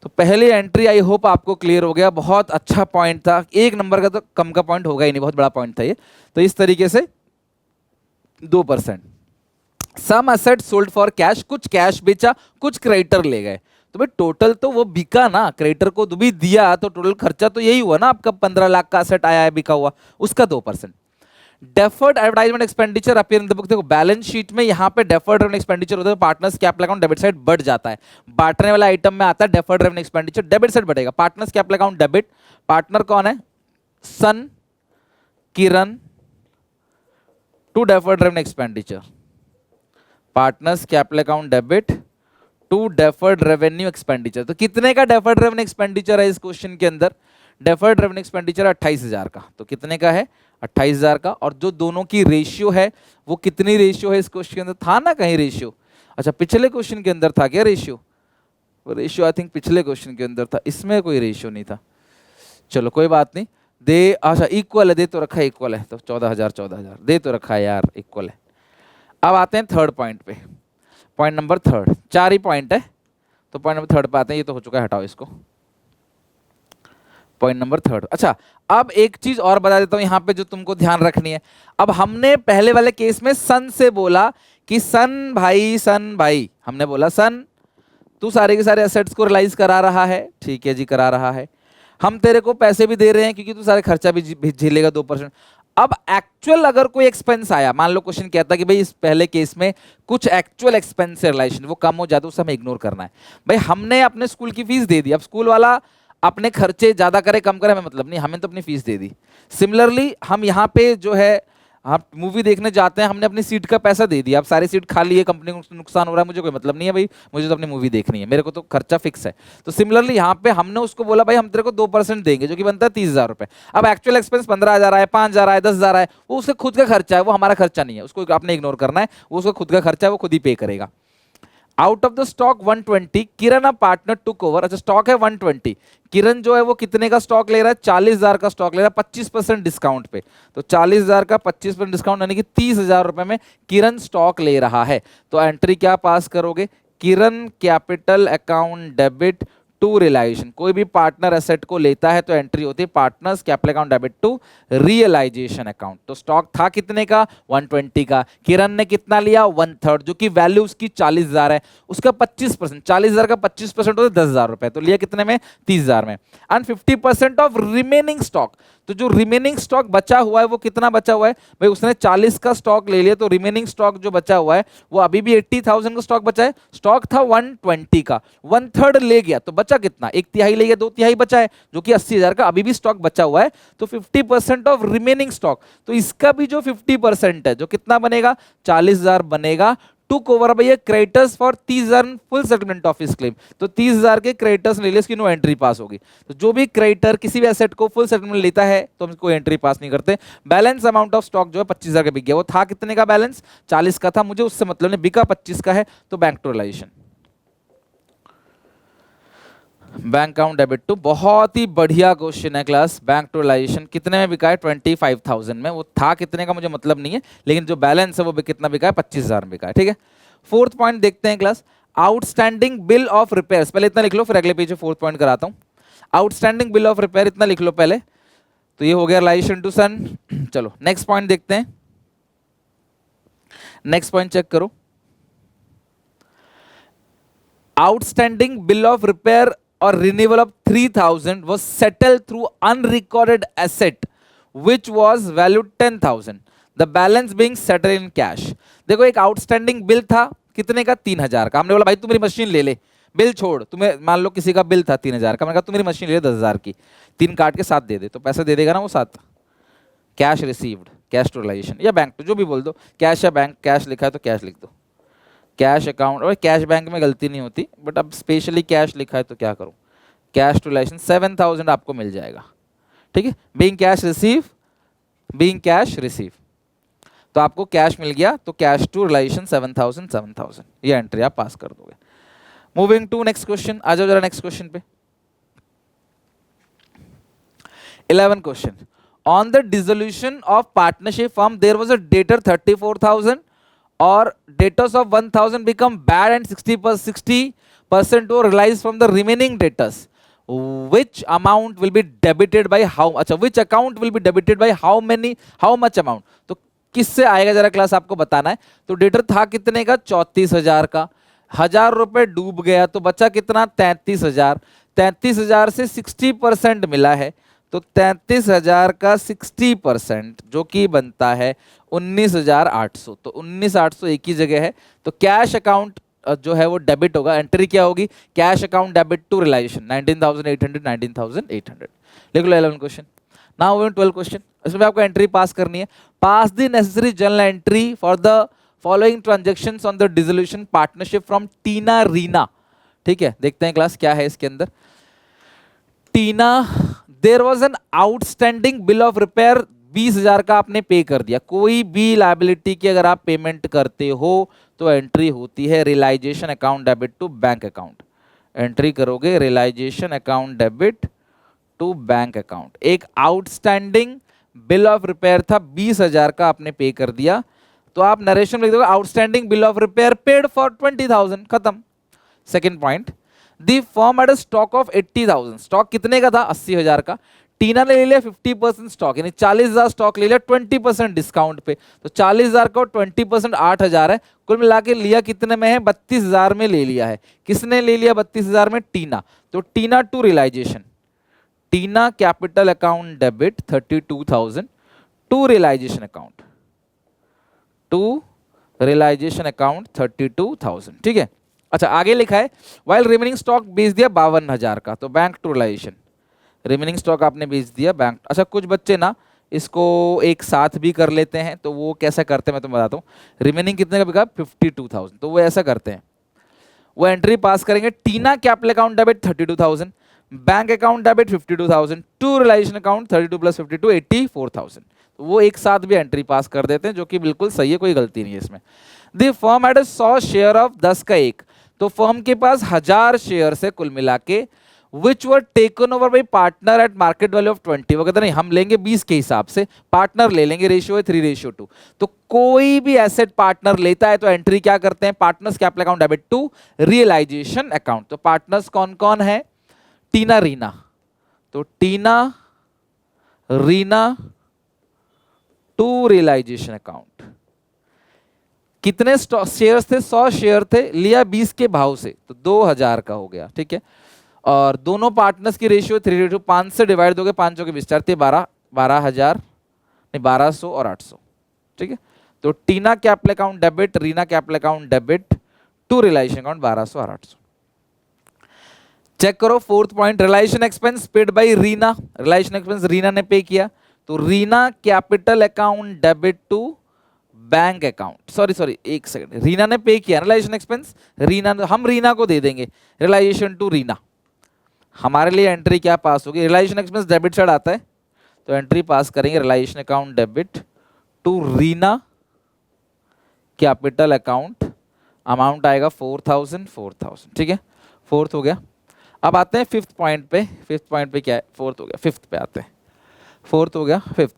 तो पहली एंट्री आई होप आपको क्लियर हो गया। बहुत अच्छा पॉइंट था, 1 नंबर का तो कम का पॉइंट होगा ही नहीं, बहुत बड़ा पॉइंट था ये। तो इस तरीके से 2%। सम एसेट सोल्ड फॉर कैश, कुछ कैश बेचा, कुछ क्रेडिटर ले गए। तो भाई टोटल तो वो बिका ना, क्रेडिटर को भी दिया, तो टोटल खर्चा तो यही हुआ ना आपका। 15 लाख का एसेट आया है बिका हुआ, उसका 2%। Deferred advertisement expenditure appear in the book. देखो बैलेंस शीट में यहाँ पे डेफर्ड रेवेन्यू एक्सपेंडिचर होता है, partners capital account debit side बढ़ जाता है। बांटने वाला आइटम में आता है deferred revenue expenditure, debit side बढ़ेगा। Partners capital account debit, partner कौन है? सन, Kiran, to deferred revenue expenditure. Partners capital account debit to deferred revenue expenditure. तो कितने का डेफर्ड रेवेन्यू एक्सपेंडिचर है इस क्वेश्चन के अंदर? डेफर्ड रेवेन्यू एक्सपेंडिचर 28,000 का। तो कितने का है? 28,000 का। और जो दोनों की रेशियो है वो कितनी रेशियो है इस क्वेश्चन के अंदर? था ना कहीं रेशियो? अच्छा पिछले क्वेश्चन के अंदर था क्या रेशियो? वो रेशियो आई थिंक पिछले क्वेश्चन के अंदर था, इसमें कोई रेशियो नहीं था। चलो कोई बात नहीं। दे अच्छा इक्वल है, दे तो रखा है इक्वल है, तो 14,000 दे तो रखा है यार, इक्वल है। अब आते हैं थर्ड पॉइंट पे, पॉइंट नंबर थर्ड। 4 ही पॉइंट है, तो पॉइंट नंबर थर्ड पे आते हैं। ये तो हो चुका है, हटाओ इसको। Point number third. अच्छा अब एक चीज और बता देता हूं यहां पे जो तुमको ध्यान रखनी है। अब हमने पहले वाले केस में सन से बोला कि सन भाई हमने बोला सन तू सारे के सारे एसेट्स को रियलाइज करा रहा है। ठीक है जी, करा रहा है। हम तेरे को पैसे भी दे रहे हैं क्योंकि तू सारे खर्चा भी झेलेगा 2%। अब एक्चुअल अगर कोई एक्सपेंस आया, मान लो क्वेश्चन कहता कि भाई इस पहले केस में कुछ एक्चुअल एक्सपेंस से रिलेशन वो कम हो जाता है, उसे हमें इग्नोर करना है। भाई हमने अपने स्कूल की फीस दे दी, अब स्कूल वाला अपने खर्चे ज्यादा करे कम करे हमें मतलब नहीं, हमें तो अपनी फीस दे दी। सिमिलरली हम यहाँ पे जो है आप मूवी देखने जाते हैं, हमने अपनी सीट का पैसा दे दिया, अब सारी सीट खाली है, कंपनी को नुकसान हो रहा है, मुझे कोई मतलब नहीं है भाई, मुझे तो अपनी मूवी देखनी है, मेरे को तो खर्चा फिक्स है। तो सिमिलरली यहाँ पे हमने उसको बोला भाई हम तेरे को 2% देंगे जो कि बनता है 30,000 रुपए। अब एक्चुअल एक्सपेंस 15,000 आए, 5,000 आए, 10,000 आए, वो उसका खुद का खर्चा है, वो हमारा खर्चा नहीं है, उसको आपने इग्नोर करना है। वो उसका खुद का खर्चा है, वो खुद ही पे करेगा। Out of the stock 120 Kiran a partner took over. अच्छा स्टॉक है 120, किरण जो है वो कितने का स्टॉक ले रहा है? 40,000 का स्टॉक ले रहा है 25% डिस्काउंट पे। तो 40,000 का 25% डिस्काउंट यानी कि 30,000 रुपए में किरण स्टॉक ले रहा है। तो एंट्री क्या पास करोगे? Kiran capital account debit to realisation. कोई भी पार्टनर एसेट को लेता है तो एंट्री होती है partners capital account debit to realisation account. तो स्टॉक था कितने का? 120 का। किरण ने कितना लिया? 1/3, जो कि वैल्यू उसकी 40,000 है, उसका 25%, 40,000 का 25% होता है 10,000 रुपए, तो लिया कितने में? 30,000 में। एंड 50% ऑफ रिमेनिंग स्टॉक, तो जो रिमेनिंग स्टॉक बचा हुआ है वो कितना बचा हुआ है? भाई उसने 40 का स्टॉक ले लिया, तो रिमेनिंग स्टॉक जो बचा हुआ है वो अभी भी 80,000 का स्टॉक बचा है। स्टॉक था 120 का, 1/3 ले गया तो बचा कितना? 1/3 ले गया, 2/3 बचा है जो कि 80,000 का अभी भी स्टॉक बचा हुआ है। तो 50% ऑफ रिमेनिंग स्टॉक, तो इसका भी जो 50% है जो कितना बनेगा? 40,000 बनेगा। टुक ओवर भैया creditors for 30,000 full settlement of his claim. तो 30,000 के क्रेडिटर्स ले लिया, इसकी नो एंट्री पास होगी। तो जो भी क्रेडिटर किसी भी एसेट को फुल सेटलमेंट लेता है तो हम कोई एंट्री पास नहीं करते। बैलेंस अमाउंट ऑफ स्टॉक जो है 25,000 का बिक गया, वो था कितने का? बैलेंस 40 का था, मुझे उससे मतलब नहीं, बिका 25 का है, तो bank to realisation, bank account debit to. बहुत ही बढ़िया क्वेश्चन है क्लास। बैंक टू रियलाइजेशन कितने में बिका है? 25,000 में। वो था कितने का मुझे मतलब नहीं है, लेकिन जो बैलेंस है वो कितना बिका है? 25,000 में बिका है। ठीक है, फोर्थ पॉइंट देखते हैं class. Outstanding bill of repairs, पहले इतना लिख लो फिर अगले पेज पे फोर्थ पॉइंट कराता हूं। आउटस्टैंडिंग बिल ऑफ रिपेयर इतना लिख लो पहले, तो ये हो गया रियलाइजेशन टू सन। चलो नेक्स्ट पॉइंट देखते हैं, नेक्स्ट पॉइंट चेक करो। Outstanding bill of repair or renewal of 3,000 was settled through unrecorded asset which was valued 10,000, the balance being settled in cash। देखो एक आउटस्टैंडिंग बिल था कितने का? 3,000 का। हमने बोला भाई तू मेरी मशीन ले ले, बिल छोड़, तुम्हें मान लो किसी का बिल था 3,000 का, मैंने कहा तू मेरी मशीन ले ले 10,000 की, 3 काट के 7 दे दे, तो पैसा दे देगा ना वो 7। Cash received, cash to realisation या बैंक टू, जो भी बोल दो, कैश या बैंक, कैश लिखा है तो कैश लिख दो, कैश अकाउंट। और कैश बैंक में गलती नहीं होती, बट अब स्पेशली कैश लिखा है तो क्या करूं, कैश टू रिलेशन 7000 आपको मिल जाएगा, ठीक है। Being cash receive, being cash receive, तो आपको कैश मिल गया, तो कैश टू रिलेशन 7000, ये एंट्री आप पास कर दोगे। मूविंग टू नेक्स्ट क्वेश्चन, आ जाओ जरा नेक्स्ट क्वेश्चन पे। 11 question, on the dissolution of partnership firm there was a debtor 34,000 और debtors of 1,000 become bad and 60% were realized from the remaining debtors. Which amount will be debited by how? अच्छा, which account will be debited by how much amount? तो किससे आएगा जरा class आपको बताना है। तो डेटर था कितने का? 34,000 का, 1,000 रुपए डूब गया तो बचा कितना? 33,000। 33,000 से 60% मिला है, तो 33,000 का 60% जो कि बनता है 19,800, तो 19,800 एक ही जगह है, तो कैश अकाउंट जो है वो डेबिट होगा। एंट्री क्या होगी? Cash account debit to realisation 19,800, 19,800। लिख लो 11 क्वेश्चन। नाउ 12 क्वेश्चन, इसमें आपको एंट्री पास करनी है। Pass the necessary journal entry for the following transactions on the dissolution partnership from Tina Reena, ठीक है। देखते हैं क्लास क्या है इसके अंदर। Tina, there was an outstanding bill of repair, 20,000 का आपने पे कर दिया। कोई भी लायबिलिटी की अगर आप पेमेंट करते हो तो एंट्री होती है realisation account debit to bank account. Entry करोगे realisation account debit to bank account. एक आउटस्टैंडिंग बिल ऑफ रिपेयर था, 20,000 का आपने पे कर दिया, तो आप नरेशन लिख दोगे outstanding bill of repair paid for 20,000, खत्म। Second point, the firm had stock of 80,000, stock कितने का था? 80,000 का। टीना ने ले लिया 50% स्टॉक, यानी 40,000 स्टॉक ले लिया 20% डिस्काउंट पे, तो 40,000 का 20% 8,000 है। कुल मिला के लिया कितने में है? 32,000 में ले लिया है। किसने ले लिया 32,000 में? टीना। तो Tina to realisation, Tina capital account debit 32,000 to realisation account, to realisation account 32,000, ठीक है। अच्छा, आगे लिखा है वाइल रिमेनिंग स्टॉक बेच दिया 52,000 का, तो bank to realisation, remaining stock आपने बेच दिया बैंक। अच्छा, कुछ बच्चे ना इसको एक साथ भी कर लेते हैं, तो वो कैसा करते हैं मैं तुम्हें बताता हूँ। रिमेनिंग कितने का बिका? 52,000, तो वो ऐसा करते हैं, वो एंट्री पास करेंगे Tina capital account debit 32,000, bank account debit 52,000 to realisation account 32 plus 52 84,000, तो वो एक साथ भी एंट्री पास कर देते हैं, जो कि बिल्कुल सही है, कोई गलती नहीं है इसमें। The firm had 100 share of 10 का एक, तो फर्म के पास 1,000 शेयर से कुल मिला के which were taken over by partner at market value of 20, वो कहते नहीं हम लेंगे 20 के हिसाब से, पार्टनर ले लेंगे, रेशियो है 3:2। तो कोई भी एसेट पार्टनर लेता है तो एंट्री क्या करते हैं? Partners capital account debit to realisation account. तो पार्टनर्स कौन कौन है? टीना रीना, तो Tina Reena to realisation account. कितने शेयर्स थे? 100 शेयर थे, लिया 20 के भाव से, तो 2,000 का हो गया, ठीक है। और दोनों पार्टनर्स की रेशियो 3:2, 5 से डिवाइड दोगे, 5 के 20, 12,000 नहीं 1,200 और 800, ठीक है। तो Tina capital account debit, Reena capital account debit to realisation account 1,200 और 800। चेक करो fourth point, realisation expense paid by Reena, realisation expense Reena ने पे किया, तो Reena capital account debit to bank account, sorry एक सेकंड, रीना ने पे किया रियलाइजेशन एक्सपेंस, रीना, हम रीना को दे देंगे रियलाइजेशन टू रीना। हमारे लिए एंट्री क्या पास होगी? रियलाइजेशन एक्सपेंस डेबिट साइड आता है, तो एंट्री पास करेंगे realisation account debit to Reena capital account, amount आएगा 4,000, ठीक है। फोर्थ हो गया। अब आते हैं फिफ्थ पॉइंट पे। फिफ्थ पॉइंट पे क्या है? फोर्थ हो गया, फिफ्थ पे आते हैं। फोर्थ हो गया, fifth,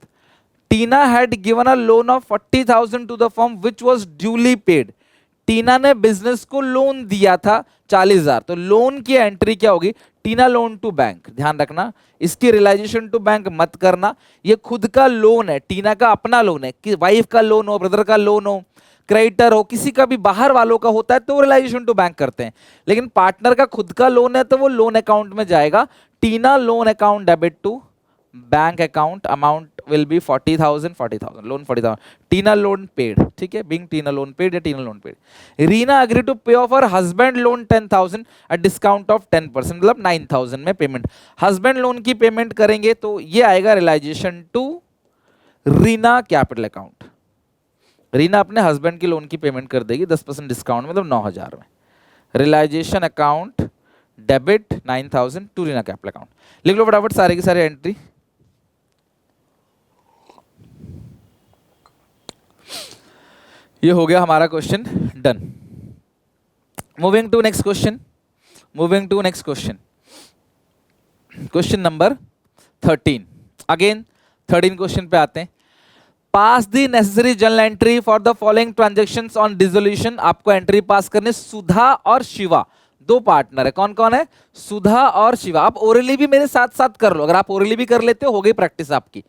Tina had given a loan of 40,000 to the firm which was duly paid. Tina ने बिजनेस को लोन दिया था 40,000, तो लोन की एंट्री क्या होगी? टीना लोन टू बैंक। ध्यान रखना, इसकी रियलाइजेशन टू बैंक मत करना, ये खुद का लोन है, टीना का अपना लोन है, कि वाइफ का लोन हो, ब्रदर का लोन हो, क्रेडिटर हो, किसी का भी बाहर वालों का होता है तो रियलाइजेशन टू बैंक करते हैं, लेकिन पार्टनर का खुद का लोन है तो वो लोन अकाउंट में जाएगा। Tina loan account debit to bank account, amount will be 40,000 loan 40,000, Tina loan paid, ठीक है, बिंग टीना लोन पेड या Tina loan paid. Reena agree to pay off her husband loan 10,000 at discount of 10%, मतलब 9,000 में पेमेंट, हस्बैंड लोन की payment करेंगे तो ये आएगा realisation to Reena capital account. Reena अपने हस्बैंड की लोन की पेमेंट कर देगी 10% डिस्काउंट, मतलब 9,000 में। Realisation account debit 9000 to Reena capital account. लिख लो फटाफट सारे की सारे एंट्री। ये हो गया हमारा question done. Moving to next question, moving to next question, question number 13। Again 13 question पे आते हैं। Pass the necessary journal entry for the following transactions on dissolution. आपको एंट्री पास करने, सुधा और शिवा दो पार्टनर है। कौन कौन है? सुधा और शिवा। आप ओरली भी मेरे साथ साथ कर लो, अगर आप ओरली भी कर लेते हो गई प्रैक्टिस आपकी।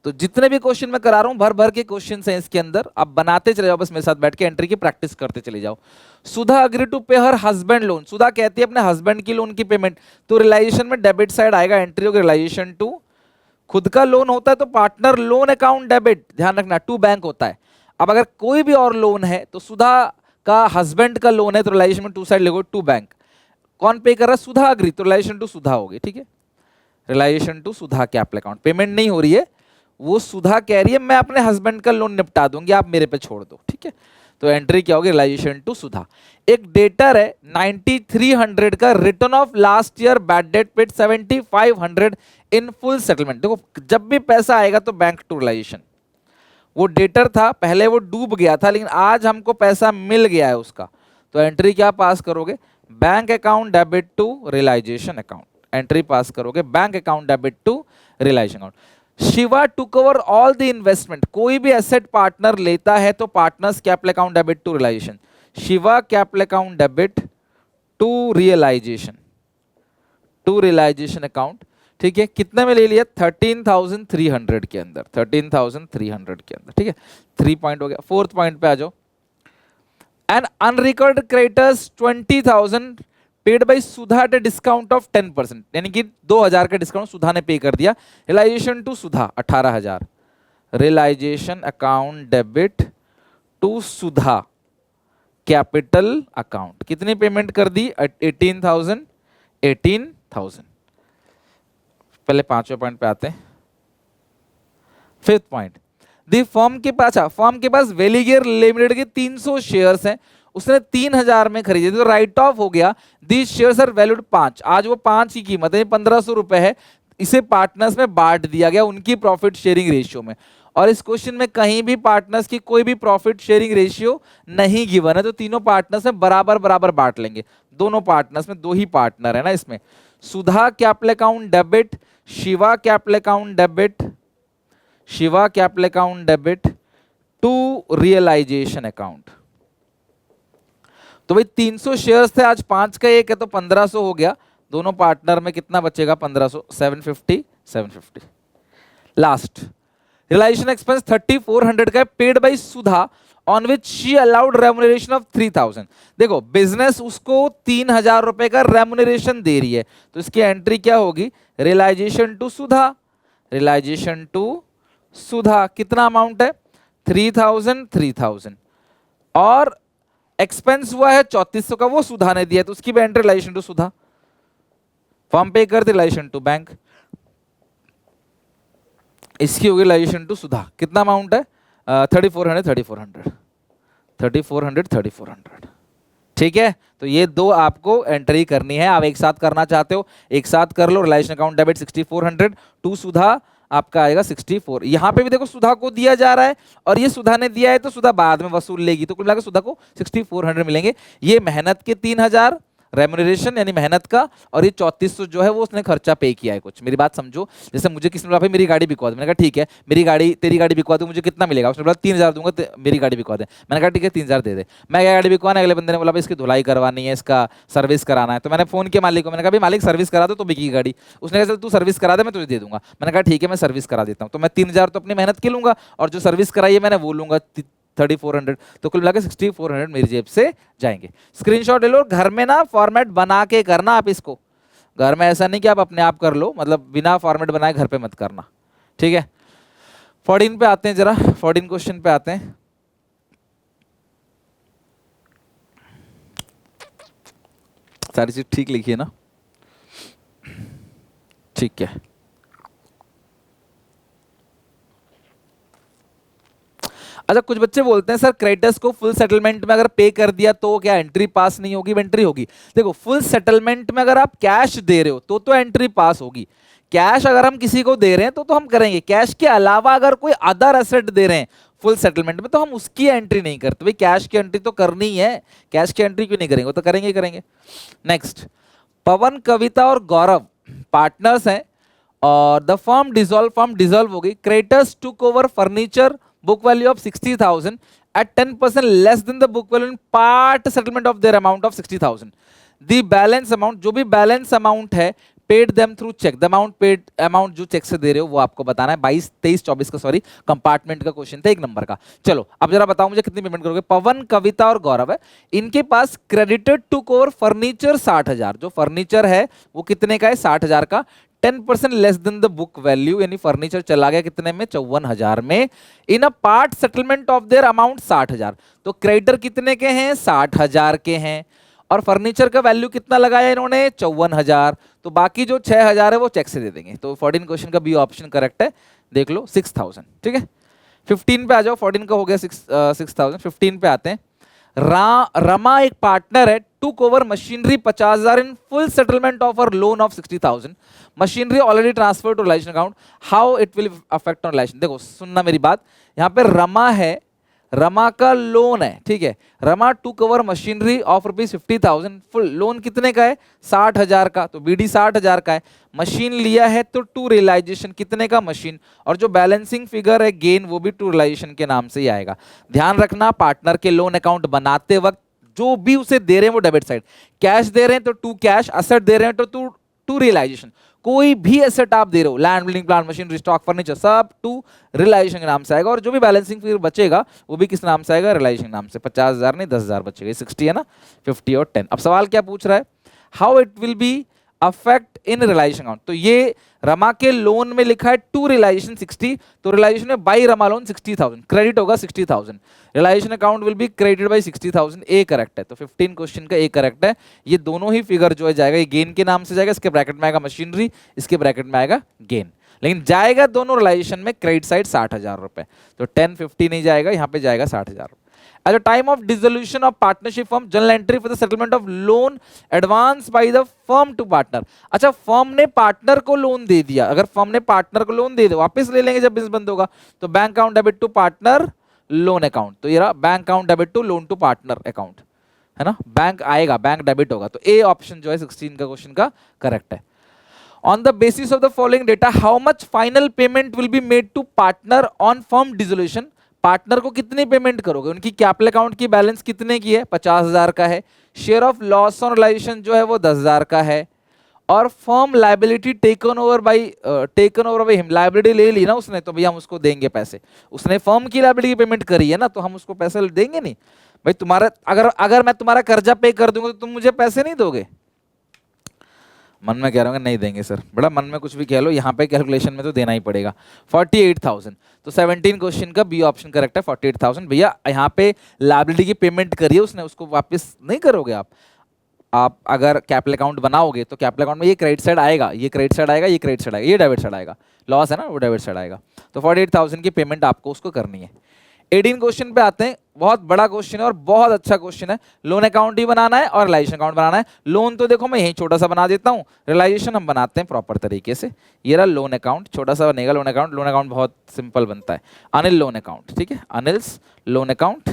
तो जितने भी क्वेश्चन मैं करा रहा हूं भर भर के क्वेश्चन हैं इसके अंदर, आप बनाते चले जाओ, बस मेरे साथ बैठ के एंट्री की प्रैक्टिस करते चले जाओ। सुधा अग्री टू पे हर हस्बैंड लोन। सुधा कहती है अपने हस्बैंड की लोन की पेमेंट, तो रियलाइजेशन में डेबिट साइड आएगा, एंट्री होगी रियलाइजेशन टू। खुद का लोन होता है तो पार्टनर लोन अकाउंट डेबिट, ध्यान रखना टू बैंक होता है। अब अगर कोई भी और लोन है तो सुधा का हस्बैंड का लोन है तो रियलाइजेशन में टू साइड लगो टू बैंक। कौन पे कर रहा है? सुधा अग्री, तो रियलाइजेशन टू सुधा होगी। ठीक है, realisation to Sudha capital account. Payment नहीं हो रही है, वो सुधा कह रही है मैं अपने हस्बैंड का लोन निपटा दूंगी, आप मेरे पे छोड़ दो। ठीक है, तो एंट्री क्या होगी? रियलाइजेशन टू सुधा। एक डेटर है 9300 का, return of last year bad debt paid 7500 in full settlement. देखो जब भी पैसा आएगा तो बैंक टू रियलाइजेशन। वो डेटर था पहले, वो डूब गया था, लेकिन आज हमको पैसा मिल गया है उसका, तो एंट्री क्या पास करोगे? Bank account debit to realisation account. Entry pass करोगे bank account debit to realisation account. Shiva to cover all the investment. कोई भी एसेट पार्टनर लेता है तो partners capital account debit to realisation. Shiva capital account debit to realisation, to realisation account. ठीक है, कितने में ले लिया? 13,300 के अंदर, 13,300 के अंदर। ठीक है, 3 पॉइंट हो गया। फोर्थ पॉइंट पे आ जाओ। And unrecord creditors 20,000 paid by Sudha eight discount of 10%, यानी कि 2000 का डिस्काउंट सुधा ने पे कर दिया। Realisation to Sudha 18,000। Realisation account debit to Sudha capital account. कितनी पेमेंट कर दी? 18,000, 18,000। पहले पांचवें पॉइंट पे आते हैं। फिफ्थ पॉइंट, दी फर्म के पास, फर्म के पास वेलीगियर लिमिटेड के 300 शेयर्स हैं, उसने 3000 में खरीदे तो राइट ऑफ हो गया। दीज शेयर्स आर वैल्यूड 5, आज वो 5 की कीमत है, 1500 रुपए है। इसे पार्टनर्स में बांट दिया गया उनकी प्रॉफिट शेयरिंग रेशियो में। और इस क्वेश्चन में कहीं भी पार्टनर्स की कोई भी प्रॉफिट शेयरिंग रेशियो नहीं गिवन है, तो तीनों पार्टनर्स में बराबर बराबर बांट लेंगे। दोनों पार्टनर्स में, दो ही पार्टनर है ना इसमें। Sudha capital account debit, Shiva capital account debit, Shiva capital account debit to realisation account. तो भाई 300 शेयर्स थे, आज 5 का एक है तो 1500 हो गया। दोनों पार्टनर में कितना बचेगा? 1500, 750, 750। लास्ट, रियलाइजेशन एक्सपेंस 3400 का है, paid by Sudha on which she allowed remuneration of 3000। देखो बिजनेस उसको 3000 रुपए का रेम्युनरेशन दे रही है, तो इसकी एंट्री क्या होगी? Realisation to Sudha, realisation to Sudha. कितना अमाउंट है? 3000, 3000। और एक्सपेंस हुआ है 3400 का, वो सुधा ने दिया, तो उसकी भी entry realisation to Sudha. Form pay कर दे रियलाइजेशन टू बैंक, इसकी होगी रियलाइजेशन टू सुधा। कितना अमाउंट है? 3400, 3400, 3400, 3400। ठीक है, तो ये दो आपको एंट्री करनी है। आप एक साथ करना चाहते हो एक साथ कर लो। रियलाइजेशन अकाउंट डेबिट 6400 टू सुधा आपका आएगा 64। यहां पे भी देखो सुधा को दिया जा रहा है और ये सुधा ने दिया है, तो सुधा बाद में वसूल लेगी, तो कुल मिलाकर सुधा को 6400 मिलेंगे। ये मेहनत के 3000 रेम्युनरेशन यानी मेहनत का, और ये 3400 जो है वो उसने खर्चा पे किया है कुछ। मेरी बात समझो, जैसे मुझे किसी ने बोला भाई मेरी गाड़ी बिकवा दे, मैंने कहा ठीक है, मेरी गाड़ी तेरी गाड़ी बिकवा दूं, मुझे कितना मिलेगा? उसने बोला 3000 दूंगा, मेरी गाड़ी बिकवा दे। मैंने कहा ठीक है 3000 दे दे। मैं गया गाड़ी बिकवाने, अगले बंदे ने बोला भाई इसकी धुलाई करवानी है, इसका सर्विस कराना है। तो मैंने फोन किया मालिक को, मैंने कहा भाई मालिक सर्विस करा दो तो बिकी गाड़ी। उसने कहा तू सर्विस करा दे मैं तुझे दे दूंगा। मैंने कहा ठीक है मैं सर्विस करा देता हूँ, तो मैं 3000 तो अपनी मेहनत के लूंगा और जो सर्विस कराई है मैंने वो लूंगा 3400, तो कुल मिलाकर 6400 मेरी जेब से जाएंगे। स्क्रीनशॉट ले लो, घर में ना फॉर्मेट बना के करना आप इसको। घर में ऐसा नहीं कि आप अपने आप कर लो, मतलब बिना फॉर्मेट बनाए घर पे मत करना। ठीक है, 14 पे आते हैं जरा, 14 क्वेश्चन पे आते हैं। सारी चीज ठीक लिखी है ना? ठीक है, अच्छा, कुछ बच्चे बोलते हैं सर क्रेडिटर्स को फुल सेटलमेंट में अगर पे कर दिया तो क्या एंट्री पास नहीं होगी? एंट्री होगी। देखो, फुल सेटलमेंट में अगर आप कैश दे रहे हो तो एंट्री पास होगी। कैश अगर हम किसी को दे रहे हैं तो हम करेंगे। कैश के अलावा अगर कोई अदर एसेट दे रहे हैं फुल सेटलमेंट में तो हम उसकी एंट्री नहीं करते। भाई कैश की एंट्री तो करनी ही है, कैश की एंट्री क्यों नहीं करेंगे? वो तो करेंगे ही करेंगे। नेक्स्ट, पवन, कविता और गौरव पार्टनर्स हैं और द फर्म डिसॉल्व हो गई। Creditors took over furniture book value of 60,000 at 10% less than the book value in part settlement of their amount of 60,000. The balance amount, जो भी balance amount है, paid them through check. The amount paid, amount जो check से दे रहे हो वो आपको बताना है। 22, 23, 24 का, सॉरी, कंपार्टमेंट का क्वेश्चन था, 1 नंबर का। चलो अब जरा बताओ मुझे कितनी पेमेंट करोगे? पवन, कविता और गौरव है, इनके पास क्रेडिटेड टुक ओवर फर्नीचर 60,000। जो फर्नीचर है वो कितने का है? 60,000 का। 10% less than the book value, यानी फर्नीचर चला गया कितने में? 54,000 में। In a part settlement of their amount 60,000। तो क्रेडिटर कितने के हैं? 60,000 के हैं। और फर्नीचर का वैल्यू कितना लगाया इन्होंने? 54,000। तो बाकी जो 6,000 है वो चेक से दे देंगे। तो 14 क्वेश्चन का बी ऑप्शन करेक्ट है। देख लो 6,000। ठीक है, 15 पे आ जाओ। 14 का हो गया 6,000। 15 पे आते हैं। रमा एक पार्टनर है, took over machinery 50,000 in full settlement of her loan of 60,000। Machinery already transfer to realisation account, how it will affect on realisation? देखो सुनना मेरी बात, यहाँ पे रमा है, रमा का लोन है, ठीक है। रमा टुक over machinery of ₹50,000। Full loan कितने का है? 60,000 का। तो बीडी 60,000 का है। मशीन लिया है तो टू रियलाइजेशन कितने का? मशीन। और जो बैलेंसिंग फिगर है गेन वो भी टू रियलाइजेशन के नाम से ही आएगा। ध्यान रखना, पार्टनर के लोन अकाउंट बनाते वक्त जो भी उसे दे रहे हैं वो डेबिट साइड। कैश दे रहे हैं तो टू कैश, असेट दे रहे हैं तो टू रियलाइजेशन। कोई भी एसेट आप दे रहे हो, land, building, plant, machinery, stock, furniture, सब टू रियलाइजेशन के नाम से आएगा। और जो भी बैलेंसिंग फिगर बचेगा वो भी किस नाम से आएगा? रियलाइजेशन के नाम से। 50,000 नहीं 10,000 बचेगा। 60 है ना, 50 और 10। अब सवाल क्या पूछ रहा है? How it will be affect in realisation account. तो ये रमा के लोन में लिखा है टू रियलाइजेशन 60, तो रियलाइजेशन में बाई रमा लोन 60,000 क्रेडिट होगा 60,000। Realisation account will be credited by 60,000। A correct है। तो 15 क्वेश्चन का ए करेक्ट है। ये दोनों ही फिगर जो है जाएगा, ये गेन के नाम से जाएगा, इसके ब्रैकेट में आएगा मशीनरी, इसके ब्रैकेट में आएगा गेन, लेकिन जाएगा दोनों रियलाइजेशन में। क्रेडिट साइड 60,000 रुपए, तो 1050 नहीं जाएगा, यहाँ पे जाएगा 60,000। At the time of dissolution of partnership firm, journal entry for the settlement of loan advanced by the firm to partner। अच्छा, फर्म ने पार्टनर को लोन दे दिया। अगर फर्म ने पार्टनर को लोन दे दिया, वापस ले लेंगे जब बिजनेस बंद होगा। तो bank account debit to partner loan account. तो ये रहा bank account debit to loan to partner account, है ना। बैंक आएगा, बैंक डेबिट होगा। तो ए ऑप्शन जो है 16 का क्वेश्चन का करेक्ट है। On the basis of the following data, how much final payment will be made to partner on firm dissolution? Partner को कितनी पेमेंट करोगे? उनकी कैपिटल अकाउंट की बैलेंस कितने की है? 50,000 का है। Share of loss on realisation जो है वो 10,000 का है। और firm liability taken over by him, liability ले ली ना उसने, तो भैया हम उसको देंगे पैसे। उसने फर्म की लाइबिलिटी की पेमेंट करी है ना, तो हम उसको पैसे देंगे नहीं। भाई तुम्हारा अगर मैं तुम्हारा कर्जा पे कर दूंगा तो तुम मुझे पैसे नहीं दोगे? मन में कह रहा हूँ नहीं देंगे सर, बड़ा मन में कुछ भी कह लो, यहाँ पे कैलकुलेशन में तो देना ही पड़ेगा। 48,000। तो 17 क्वेश्चन का बी ऑप्शन करेक्ट है। 48,000 भैया यहाँ पे लायबिलिटी की पेमेंट करिए उसने, उसको वापस नहीं करोगे आप अगर कैपिटल अकाउंट बनाओगे तो कैपिटल अकाउंट में ये क्रेडिट साइड आएगा, ये क्रेडिट साइड आएगा, ये क्रेडिट साइड आएगा, ये डेबिट साइड आएगा। लॉस है ना, वो डेबिट साइड आएगा। तो 48,000 की पेमेंट आपको उसको करनी है। 18 क्वेश्चन पे आते हैं। बहुत बड़ा क्वेश्चन है और बहुत अच्छा क्वेश्चन है। लोन अकाउंट ही बनाना है और रियलाइजेशन अकाउंट बनाना है। लोन तो देखो मैं यही छोटा सा बना देता हूँ, रियलाइजेशन हम बनाते हैं प्रॉपर तरीके से। ये रहा लोन अकाउंट, छोटा सा बनेगा लोन अकाउंट। लोन अकाउंट बहुत सिंपल बनता है। अनिल लोन अकाउंट, ठीक है, अनिल्स लोन अकाउंट,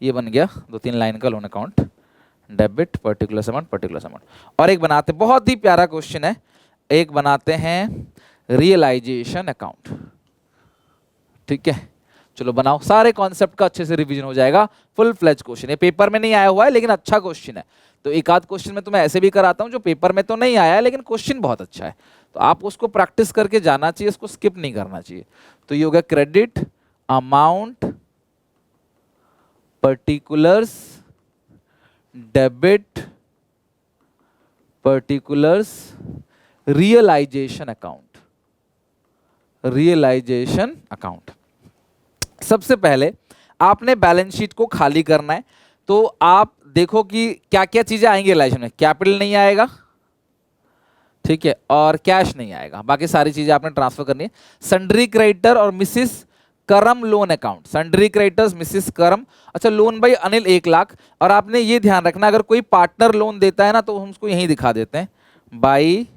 ये बन गया 2-3 लाइन का loan account. Debit particular amount. और एक बनाते, बहुत ही प्यारा क्वेश्चन है, एक बनाते हैं रियलाइजेशन अकाउंट। ठीक है, चलो बनाओ। सारे कॉन्सेप्ट का अच्छे से रिवीजन हो जाएगा। फुल फ्लेज क्वेश्चन है, पेपर में नहीं आया हुआ है लेकिन अच्छा क्वेश्चन है। तो एक आध क्वेश्चन में तो मैं ऐसे भी कराता हूं जो पेपर में तो नहीं आया है लेकिन क्वेश्चन बहुत अच्छा है, तो आप उसको प्रैक्टिस करके जाना चाहिए, उसको स्किप नहीं करना चाहिए। तो ये हो गया credit amount particulars debit particulars realisation account. सबसे पहले आपने बैलेंस शीट को खाली करना है। तो आप देखो कि क्या क्या चीजें आएंगी रियलाइजेशन में। कैपिटल नहीं आएगा, ठीक है, और कैश नहीं आएगा, बाकी सारी चीजें आपने ट्रांसफर करनी है। सन्ड्री क्रेडिटर और मिसिस करम loan account, sundry creditors Mrs करम। अच्छा, लोन बाई अनिल 1 लाख। और आपने ये ध्यान रखना, अगर कोई पार्टनर लोन देता है ना तो हम उसको यहीं दिखा देते हैं, बाई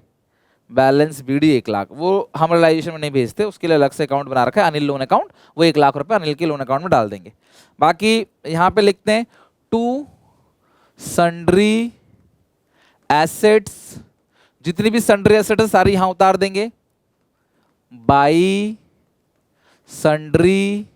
बैलेंस बीडी 1 लाख। वो हम रियलाइजेशन में नहीं भेजते, उसके लिए अलग से अकाउंट बना रखा है अनिल लोन अकाउंट, वो 1 लाख रुपए अनिल के लोन अकाउंट में डाल देंगे। बाकी यहाँ पे लिखते हैं टू सन्ड्री एसेट्स, जितनी भी सन्ड्री एसेट है सारी यहां उतार देंगे, बाई सन्ड्री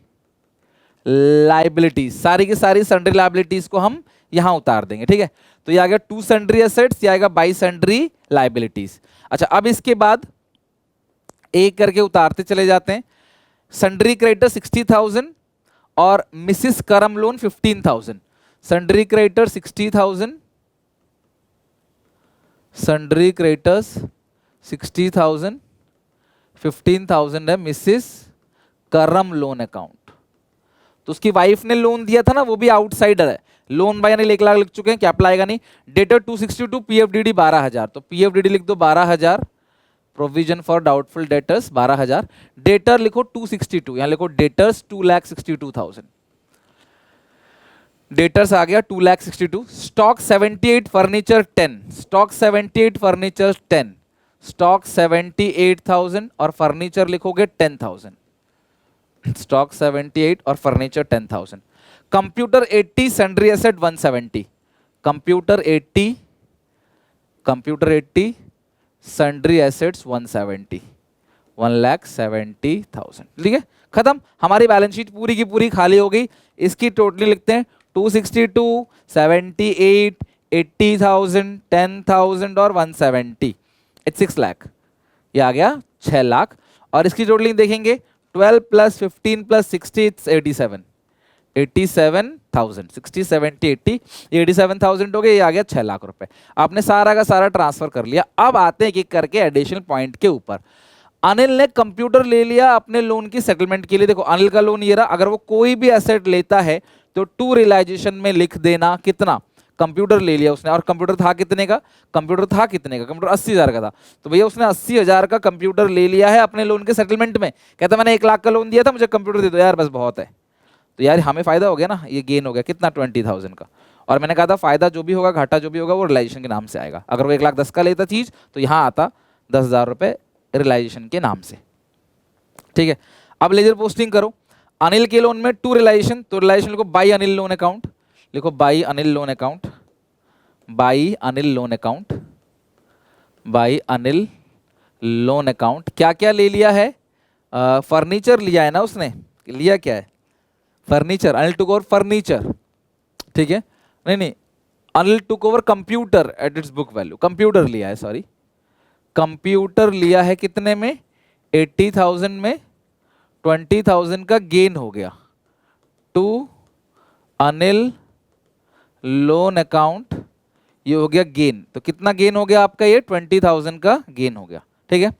लाइबिलिटीज, सारी की सारी सन्ड्री लाइबिलिटीज को हम यहां उतार देंगे। ठीक है, तो ये आ गया टू सन्ड्री एसेट्स, ये आएगा बाई सन्ड्री लाइबिलिटीज। अच्छा, अब इसके बाद एक करके उतारते चले जाते हैं। सन्ड्री क्रेडिटर 60,000 और मिसिस करम loan 15,000। Sundry creditor 60,000, sundry creditors 60,000, 15,000 है मिसिस करम लोन अकाउंट। तो उसकी वाइफ ने लोन दिया था ना, वो भी आउटसाइडर है। लोन बाय यानी 1 लाख लिख चुके हैं, क्या अप्लाई आएगा नहीं। डेटर 262, पीएफडीडी 12,000, तो पीएफडीडी लिख दो 12,000, provision for doubtful debtors 12,000। Debtor लिखो 262, यहां लिखो डेटर्स 2,62,000। डेटर्स आ गया 2,62,000। Stock 78 furniture 10, stock 78 furniture 10, stock 78,000 और फर्नीचर लिखोगे 10,000। स्टॉक 78 और furniture 10,000। Computer 80, sundry asset 170, computer 80, computer 80, sundry assets 170, 1,70,000। ठीक है, खत्म। हमारी बैलेंस शीट पूरी की पूरी खाली हो गई। इसकी टोटली लिखते हैं 262, 78, 80,000, 10,000 और 170, इट्स 6 लाख। ये आ गया 6 लाख। और इसकी टोटलिंग देखेंगे 12 + 15 + 60, इट्स 87, 87,000। 60, 70, 80, 87,000 हो गए। ये आ गया 6 लाख रुपए। आपने सारा का सारा ट्रांसफर कर लिया। अब आते हैं एक करके एडिशनल पॉइंट के ऊपर। अनिल ने कंप्यूटर ले लिया अपने लोन की सेटलमेंट के लिए। देखो अनिल का लोन ये रहा। अगर वो कोई भी एसेट लेता है तो टू रियलाइजेशन में लिख देना कितना, कंप्यूटर ले लिया उसने। और कंप्यूटर था कितने का, कंप्यूटर था कितने का, कंप्यूटर 80,000 का था। तो भैया उसने 80,000 का कंप्यूटर ले लिया है अपने लोन के सेटलमेंट में। कहता मैंने 1 लाख का लोन दिया था, मुझे कंप्यूटर दे दो यार, बस बहुत है। तो यार हमें फायदा हो गया ना, ये गेन हो गया कितना, 20,000 का। और मैंने कहा था फायदा जो भी होगा, घाटा जो भी होगा, वो रियलाइजेशन के नाम से आएगा। अगर वो 1,10,000 का लेता चीज तो यहाँ आता 10,000 रुपए रियलाइजेशन के नाम से। ठीक है, अब लेजर पोस्टिंग करो। अनिल के लोन में टू रियलाइजेशन, तो रियलाइजेशन लिखो बाई अनिल लोन अकाउंट, लिखो by Anil loan account, by Anil loan account, by Anil loan account. क्या क्या ले लिया है, फर्नीचर लिया है ना उसने, लिया क्या है, furniture. Anil took over furniture, ठीक है, नहीं Anil took over computer at its book value, computer लिया है, सॉरी कंप्यूटर लिया है कितने में, 80,000 में, 20,000 का गेन हो गया टू अनिल लोन अकाउंट, ये हो गया गेन। तो कितना गेन हो गया आपका, ये 20,000 का गेन हो गया। ठीक है,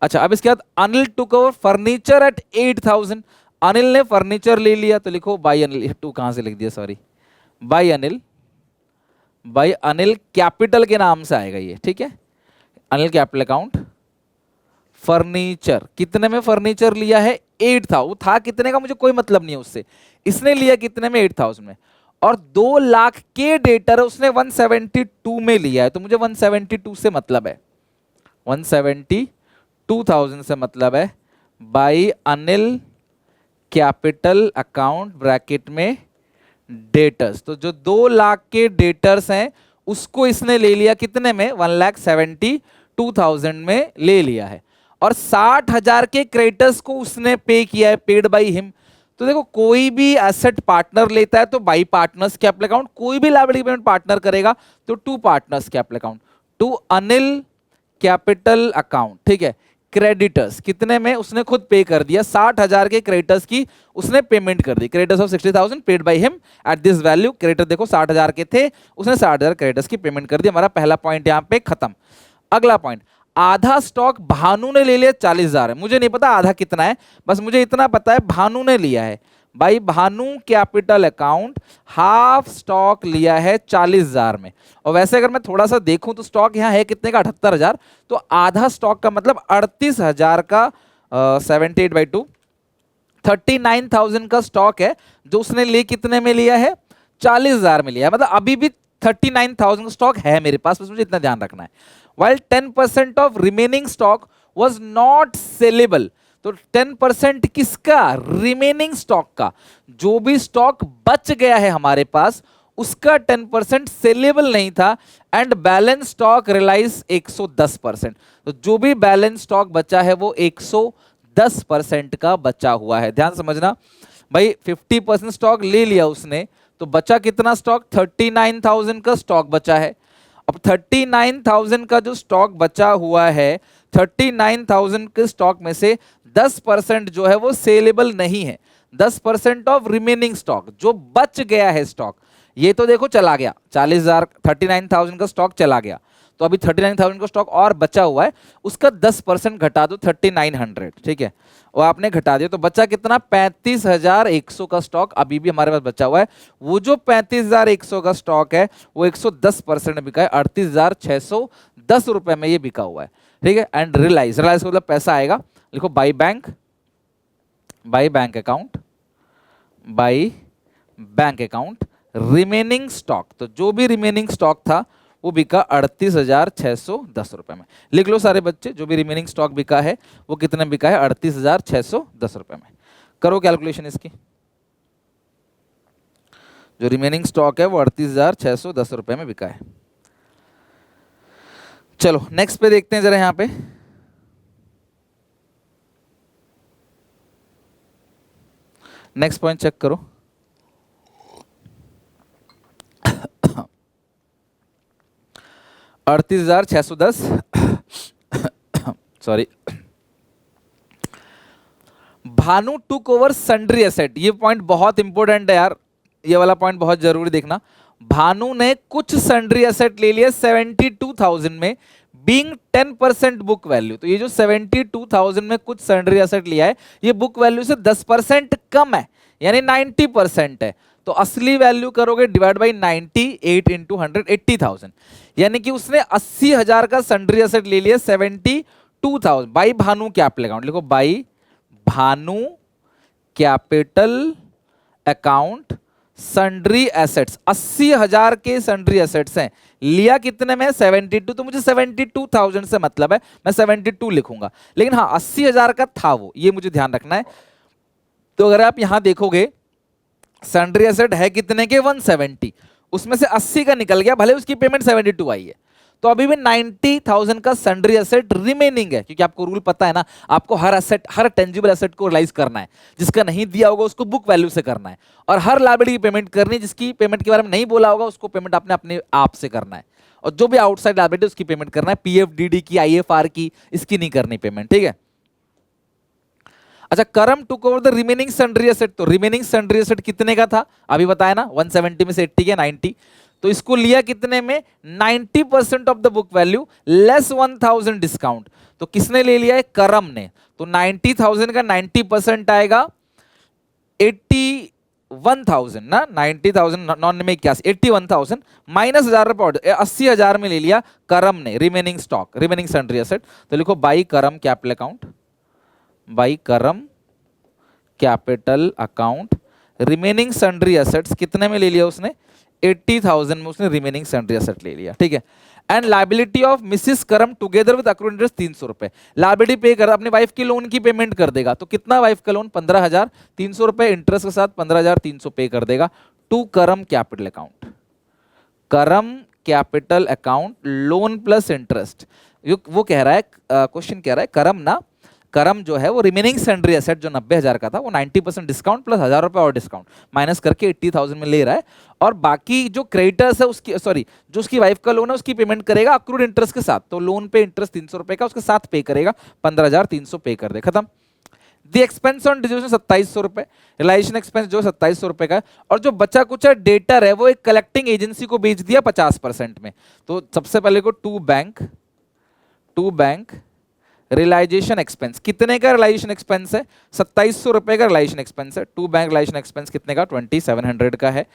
अच्छा अब इसके बाद Anil took over furniture at 8,000। Anil ने फर्नीचर ले लिया तो लिखो बाई अनिल, टू कहां से लिख दिया sorry, by Anil, by Anil capital के नाम से आएगा ये। ठीक है, अनिल कैपिटल अकाउंट फर्नीचर, कितने में फर्नीचर लिया है, 8,000। वो था कितने का मुझे कोई मतलब नहीं है उससे, इसने लिया कितने में, 8,000 में। और 2 लाख के डेटर उसने 172 में लिया है, तो मुझे 172 से मतलब है, 172,000 से मतलब है by Anil capital account bracket में डेटर्स। तो जो 2 लाख के डेटर्स हैं उसको इसने ले लिया कितने में, 1,72,000 में ले लिया है। और 60,000 के क्रेडिटर्स को उसने पे किया है, पेड बाई हिम। तो देखो कोई भी एसेट पार्टनर लेता है तो बाई पार्टनर्स कैपिटल अकाउंट, कोई भी लायबिलिटी पेमेंट पार्टनर करेगा तो to partners capital account, to Anil capital account. ठीक है, क्रेडिटर्स कितने में उसने खुद पे कर दिया, 60,000 के क्रेडिटर्स की उसने पेमेंट कर दी, creditors of 60,000 paid by him at this value. Creditor देखो 60,000 के थे, उसने 60,000 क्रेडिटर्स की पेमेंट कर दी। हमारा पहला पॉइंट यहाँ पे खत्म। अगला पॉइंट, आधा स्टॉक भानु ने ले लिया 40,000 है। मुझे नहीं पता आधा कितना है, बस मुझे इतना पता है भानु ने लिया है। भाई Bhanu capital account half stock लिया है 40,000 में। और वैसे अगर मैं थोड़ा सा देखूं तो स्टॉक यहाँ है कितने का, 78,000। तो आधा स्टॉक का मतलब 38,000 का 78/2 39,000 का स्टॉक है जो उसने ले कितने में लिया है, 40,000 में लिया है, मतलब अभी भी 39,000 का स्टॉक है मेरे पास, बस मुझे इतना ध्यान रखना है। While 10% of remaining stock was not saleable, तो 10% किसका, रिमेनिंग स्टॉक का, जो भी स्टॉक बच गया है हमारे पास उसका 10% सेलेबल नहीं था, एंड बैलेंस स्टॉक रियलाइज 110%, तो जो भी बैलेंस स्टॉक बचा है वो 110% का बचा हुआ है। ध्यान समझना भाई, 50% स्टॉक ले लिया उसने, तो बचा कितना स्टॉक, 39,000 का स्टॉक बचा है। अब 39,000 का जो स्टॉक बचा हुआ है, 39,000 के स्टॉक में से 10% जो है वो सेलेबल नहीं है, 10% ऑफ रिमेनिंग स्टॉक जो बच गया है स्टॉक, ये तो देखो चला गया 40,000, 39,000 का स्टॉक चला गया, तो अभी 39,000 का स्टॉक और बचा हुआ है, उसका 10% घटा दो 3900, ठीक है, वो आपने घटा दिया, तो बचा कितना, 35,100 का स्टॉक अभी भी हमारे पास बचा हुआ है। वो जो 35,100 का स्टॉक है वो 110% बिका है, 38,610 रुपए में ये बिका हुआ है, ठीक है। एंड रियलाइज, रियलाइज मतलब पैसा आएगा, लिखो by bank, by bank account, by bank account remaining stock, तो जो भी रिमेनिंग स्टॉक था वो बिका 38,610 रुपए में। लिख लो सारे बच्चे, जो भी रिमेनिंग स्टॉक बिका है वो कितने बिका है, 38,610 रुपए में। करो कैलकुलेशन इसकी, जो रिमेनिंग स्टॉक है वो 38,610 रुपए में बिका है। चलो नेक्स्ट पे देखते हैं जरा, यहां पे नेक्स्ट पॉइंट चेक करो। 38,610 sorry, Bhanu took over sundry asset, ये पॉइंट बहुत इंपॉर्टेंट है यार, ये वाला पॉइंट बहुत जरूरी देखना। भानु ने कुछ सन्ड्री एसेट ले लिया 72,000 में, बीइंग 10% बुक वैल्यू, तो ये जो 72,000 में कुछ सन्ड्री एसेट लिया है ये बुक वैल्यू से 10% कम है, यानी 90% है, तो असली वैल्यू करोगे डिवाइड बाई 98 इंटू 100, 80,000, यानी कि उसने 80,000 का सन्ड्री एसेट ले लिया 72,000 बाई भानु कैपिटल अकाउंट, लिखो by Bhanu capital account sundry assets, 80,000 के सन्ड्री एसेट्स हैं, लिया कितने में, 72, तो मुझे 72,000 से मतलब है, मैं 72 लिखूंगा, लेकिन हाँ 80,000 का था वो, ये मुझे ध्यान रखना है। तो अगर आप यहां देखोगे सन्ड्री एसेट है कितने के, 170, उसमें से 80 का निकल गया, भले उसकी पेमेंट 72 आई है, तो अभी भी 90,000 का सन्ड्री एसेट रिमेनिंग है, क्योंकि आपको रूल पता है ना, आपको हर एसेट, हर टेंजिबल एसेट को रियलाइज करना है, जिसका नहीं दिया होगा उसको बुक वैल्यू से करना है, और हर लायबिलिटी की पेमेंट करनी है, जिसकी पेमेंट के बारे में नहीं बोला होगा उसको पेमेंट आपने अपने आप से करना है, और जो भी आउटसाइड लायबिलिटी उसकी पेमेंट करना है, पीएफ, डीडी की, आईएफआर की, इसकी नहीं करनी पेमेंट, ठीक है। अच्छा, करम took over the remaining sundry asset, तो रिमेनिंग सन्ड्री एसेट कितने का था अभी बताया ना, 170 में से 80 के 90, तो इसको लिया कितने में, 90% of the book value less 1,000 discount, तो किसने ले लिया है, करम ने, तो 90,000 का 90% आएगा 81,000 ना, 90,000 नॉन में 81, 81,000 माइनस 1,000 रुपए, 80,000 में ले लिया करम ने remaining stock, remaining sundry asset, तो लिखो बाई करम कैपिटल अकाउंट, बाई करम capital account remaining sundry assets कितने में ले लिया उसने, 80,000 में उसने रिमेनिंग सन्ड्री एसेट ले लिया, ठीक है। एंड लायबिलिटी ऑफ मिसिस करम टुगेदर विद अक्रूड इंटरेस्ट 300 रुपए, लायबिलिटी पे कर, अपनी वाइफ की लोन की पेमेंट कर देगा, तो कितना वाइफ का लोन, 15,300 रुपए, इंटरेस्ट के साथ 15,300 पे कर देगा टू करम कैपिटल अकाउंट, करम capital account loan plus interest, वो कह रहा है, क्वेश्चन कह रहा है करम ना, करम जो है वो रिमेनिंग सन्ड्री एसेट जो 90,000 का था वो 90% डिस्काउंट प्लस 1,000 रुपए और डिस्काउंट माइनस करके 80,000 में ले रहा है, और बाकी जो क्रेडिटर्स है उसकी, सॉरी जो उसकी वाइफ का लोन है उसकी पेमेंट करेगा अक्रूड इंटरेस्ट के साथ, तो लोन पे इंटरेस्ट 300 रुपए का उसके साथ पे करेगा, 15,300 पे कर दे, खत्म। द एक्सपेंस ऑन डिसोल्यूशन 2700 रुपए, रिलाइजेशन एक्सपेंस जो 2700 रुपए का है, और जो बचा कुचा डेटर है वो एक कलेक्टिंग एजेंसी को बेच दिया 50% में, तो सबसे पहले को टू बैंक रियलाइजेशन एक्सपेंस, कितने का रियलाइजेशन एक्सपेंस है, 2700 रुपए का रियलाइजेशन एक्सपेंस है, टू बैंक रियलाइजेशन एक्सपेंस कितने का, 2700 का है,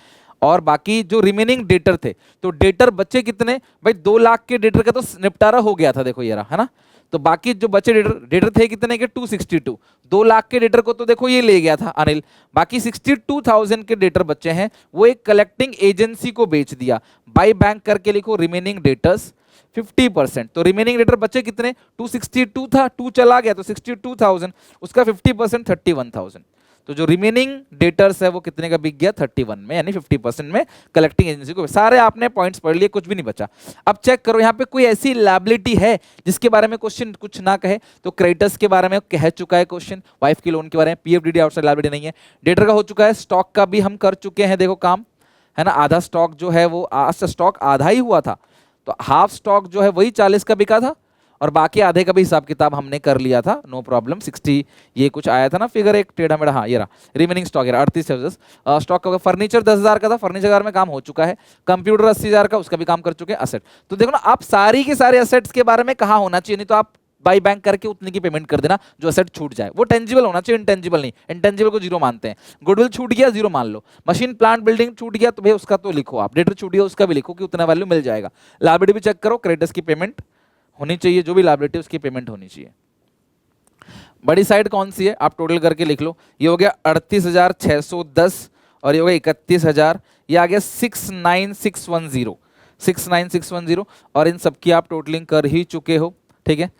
और बाकी जो रिमेनिंग डेटर थे, तो डेटर बचे कितने भाई, 2 लाख के डेटर का तो निपटारा हो गया था, देखो ये रहा है ना। तो बाकी जो बचे डेटर डेटर थे कितने के 262, 2 लाख के डेटर को तो देखो ये ले गया था अनिल, बाकी 62,000 के डेटर बचे हैं, वो एक कलेक्टिंग एजेंसी को बेच दिया। बाय बैंक करके लिखो रिमेनिंग डेटर्स 50%। तो रिमेनिंग डेटर बचे कितने, 262 था, 2 चला गया तो 62,000, उसका 50% 31,000। तो जो रिमेनिंग डेटर्स है वो कितने का बिक गया, 31 में, यानी 50% में कलेक्टिंग एजेंसी को। सारे आपने पॉइंट्स पढ़ लिए, कुछ भी नहीं बचा। अब चेक करो यहाँ पे कोई ऐसी लायबिलिटी है जिसके बारे में क्वेश्चन कुछ ना कहे, तो क्रेडिटर्स के बारे में कह चुका है क्वेश्चन, वाइफ की लोन के बारे में, पीएफडीडी आउटसाइड लायबिलिटी नहीं है, डेटर का हो चुका है, स्टॉक का भी हम कर चुके हैं, देखो काम है ना, आधा स्टॉक जो है वो स्टॉक आधा ही हुआ था, तो हाफ स्टॉक जो है वही 40 का बिका था, और बाकी आधे का भी हिसाब किताब हमने कर लिया था, नो प्रॉब्लम। 60 ये कुछ आया था ना फिगर, एक टेढ़ा मेढ़ा, हाँ ये रहा रिमेनिंग स्टॉक, 38 स्टॉक का। फर्नीचर 10,000 का था, फर्नीचर में काम हो चुका है। कंप्यूटर 80,000 का, उसका भी काम कर चुके हैं। असेट तो देखो ना, आप सारी के सारे असेट्स के बारे में कहा होना चाहिए, नहीं तो आप बाई बैंक करके उतनी की पेमेंट कर देना जो असेट छूट जाए, वो टेंजिबल होना चाहिए, इंटेंजिबल नहीं। इंटेंजिबल को जीरो मानते हैं, गुडविल छूट गया जीरो मान लो, मशीन प्लांट बिल्डिंग छूट गया तो भाई उसका तो लिखो आप, डेटर छूट गया उसका भी लिखो कि उतना वैल्यू मिल जाएगा। लायबिलिटी भी चेक करो, क्रेडिटर्स की पेमेंट होनी चाहिए, जो भी लायबिलिटी उसकी पेमेंट होनी चाहिए। बड़ी साइड कौन सी है, आप टोटल करके लिख लो, ये हो गया 38,610 और ये हो गया 31,000, ये आ गया 69,610, 69,610, और इन सबकी आप टोटलिंग कर ही चुके हो, ठीक है।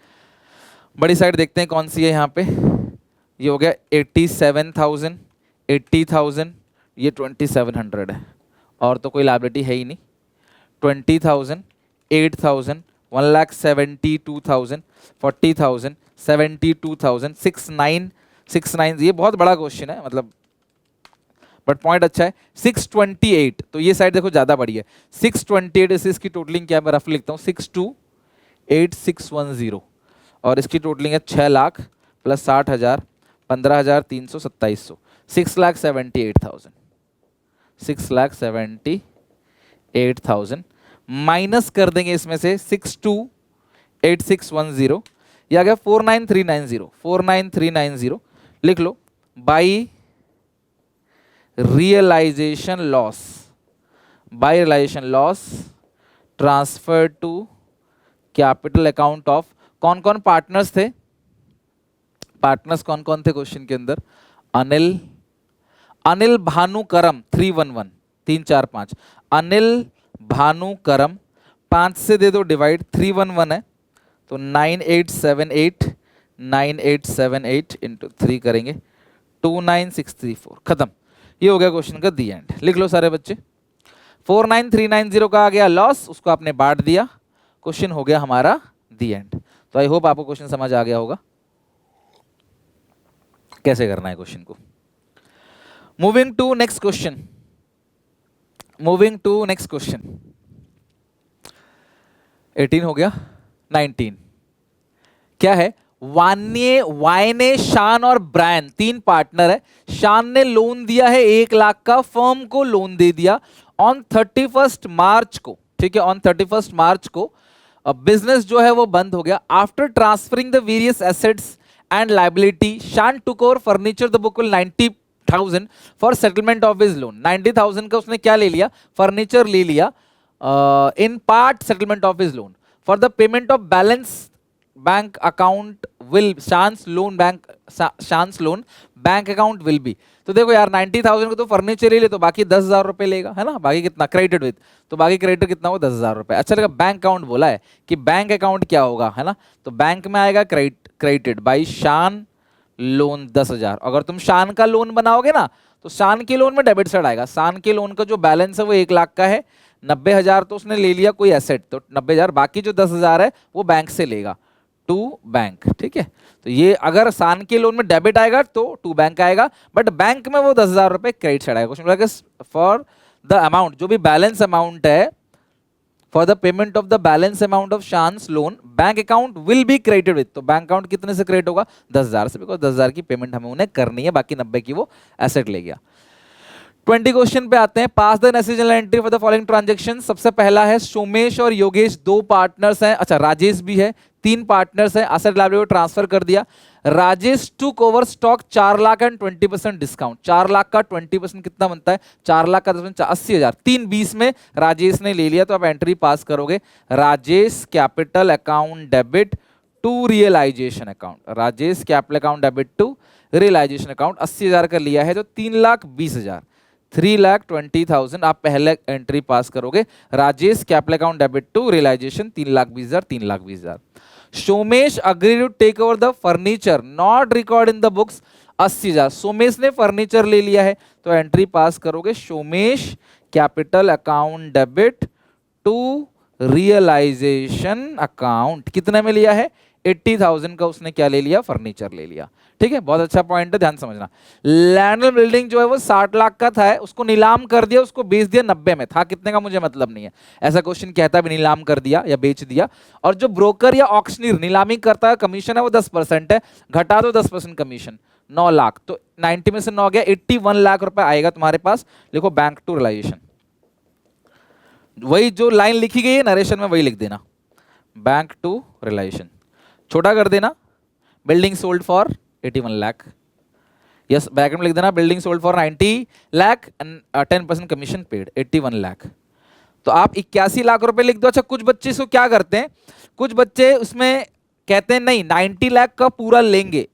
बड़ी साइड देखते हैं कौन सी है यहाँ पे, ये हो गया 87,000, 80,000, ये 2,700 है, और तो कोई लायबिलिटी है ही नहीं। 20,000, 8,000, 1,72,000, 40,000, 72,000, 69,690, ये बहुत बड़ा क्वेश्चन है मतलब, बट पॉइंट अच्छा है। 628, तो ये साइड देखो ज्यादा बड़ी है, 628 इसे इसकी टोटलिंग क्या, मैं रफ लिखता हूँ 62,8610, और इसकी टोटलिंग है 6 लाख प्लस 60,000, 15,300, 2,700, 6,78,000, 6,78,000 माइनस कर देंगे इसमें से 62,8610, ये आ गया 49,390, 49,390 लिख लो, by realisation loss, by realisation loss transfer to capital account of, कौन कौन पार्टनर्स थे, पार्टनर्स कौन कौन थे क्वेश्चन के अंदर, अनिल, अनिल भानुकरम 311, 345, अनिल भानुकरम, 5 से दे दो डिवाइड, 311 है तो 9878, 9878 इंटू 3 करेंगे 29634, खत्म। ये हो गया क्वेश्चन का दी एंड, लिख लो सारे बच्चे। 49,390 का आ गया लॉस, उसको आपने बांट दिया, क्वेश्चन हो गया हमारा दी एंड। तो आई होप आपको क्वेश्चन समझ आ गया होगा कैसे करना है क्वेश्चन को। Moving to next question, moving to next question, 18 हो गया, 19 क्या है, वायने, शान और ब्रायन 3 पार्टनर है। शान ने लोन दिया है 1 लाख का, फर्म को लोन दे दिया ऑन 31 मार्च को, ठीक है, ऑन 31 मार्च को बिजनेस जो है वो बंद हो गया। After transferring the various assets and liability, Shaan took over furniture the book 90,000 for settlement of his loan. 90,000 का उसने क्या ले लिया, फर्नीचर ले लिया, in part settlement of his loan, for the payment of balance bank account will, Shaan's loan bank account will be. तो देखो यार 90,000 को तो फर्नीचर ले ले तो बाकी 10,000 रुपए लेगा, है ना, बाकी कितना क्रेडिट विद, तो बाकी क्रेडिट कितना हो 10,000 रुपए। अच्छा लगा, बैंक अकाउंट बोला है कि बैंक अकाउंट क्या होगा, है ना, तो बैंक में आएगा क्रेडिटेड बाई शान लोन 10,000। अगर तुम शान का लोन बनाओगे ना तो शान के लोन में डेबिट साइड आएगा, शान के लोन का जो बैलेंस है वो 1 लाख का है, 90,000 तो उसने ले लिया कोई एसेट, तो 90,000, बाकी जो 10,000 है वो बैंक से लेगा, टू बैंक, ठीक है। तो ये अगर शान के लोन में डेबिट आएगा तो टू बैंक आएगा, बट बैंक में वो 10,000 रुपए क्रेडिट साइड आएगा। क्वेश्चन फॉर द अमाउंट, जो भी बैलेंस अमाउंट है, for the payment of the balance amount of Shaan's loan bank account will be credited with, तो बैंक अकाउंट कितने से क्रेडिट होगा 10,000 से, बिकॉज 10,000 की पेमेंट हमें उन्हें करनी है, बाकी 90 की वो एसेट ले गया। 20 क्वेश्चन पे आते हैं। Pass the necessary entry for the following transaction. सबसे पहला है सोमेश और योगेश 2 पार्टनर्स हैं, अच्छा राजेश भी है, तीन पार्टनर्स हैं, एसेट लायबिलिटी को ट्रांसफर कर दिया। Rajesh took over stock 4 lakh and 20% discount. 4 lakh का 20% कितना बनता है? 4 लाख का 10% 80,000। 320 में राजेश ने ले लिया, तो आप एंट्री पास करोगे। Rajesh capital account debit to realisation account. Rajesh capital account debit to realisation account 80,000 का लिया है, तो 3,20,000, 3,20,000 आप पहले एंट्री पास करोगे। Rajesh capital account debit to realisation 3,20,000, 3,20,000। Somesh agree to take over the furniture not record in the books 80,000। Somesh ने furniture ले लिया है, तो एंट्री पास करोगे। Somesh capital account debit to realisation account कितने में लिया है? 80,000 का उसने क्या ले लिया? फर्नीचर ले लिया। ठीक है, बहुत अच्छा पॉइंट है, ध्यान समझना। लैंड बिल्डिंग जो है वो 60 लाख का था, उसको नीलाम कर दिया, उसको बेच दिया 90 में। था कितने का मुझे मतलब नहीं है, ऐसा क्वेश्चन कहता है नीलाम कर दिया या बेच दिया। और जो ब्रोकर या ऑक्शनर नीलामी करता है, कमीशन है वो 10% है, घटा दो 10% कमीशन, 9 लाख, तो 90 में से 9 गया, 81 लाख रुपए आएगा तुम्हारे पास। देखो बैंक टू रियलाइजेशन, वही जो लाइन लिखी गई है नरेशन में वही लिख देना, बैंक टू रियलाइजेशन, छोटा कर देना। Building sold for 81 lakh, yes bracket में लिख देना building sold for 90 lakh and 10% commission paid 81 lakh. तो आप 81 लाख रुपए लिख दो। अच्छा, कुछ बच्चे इसको क्या करते हैं, कुछ बच्चे उसमें कहते हैं नहीं 90 लाख का पूरा लेंगे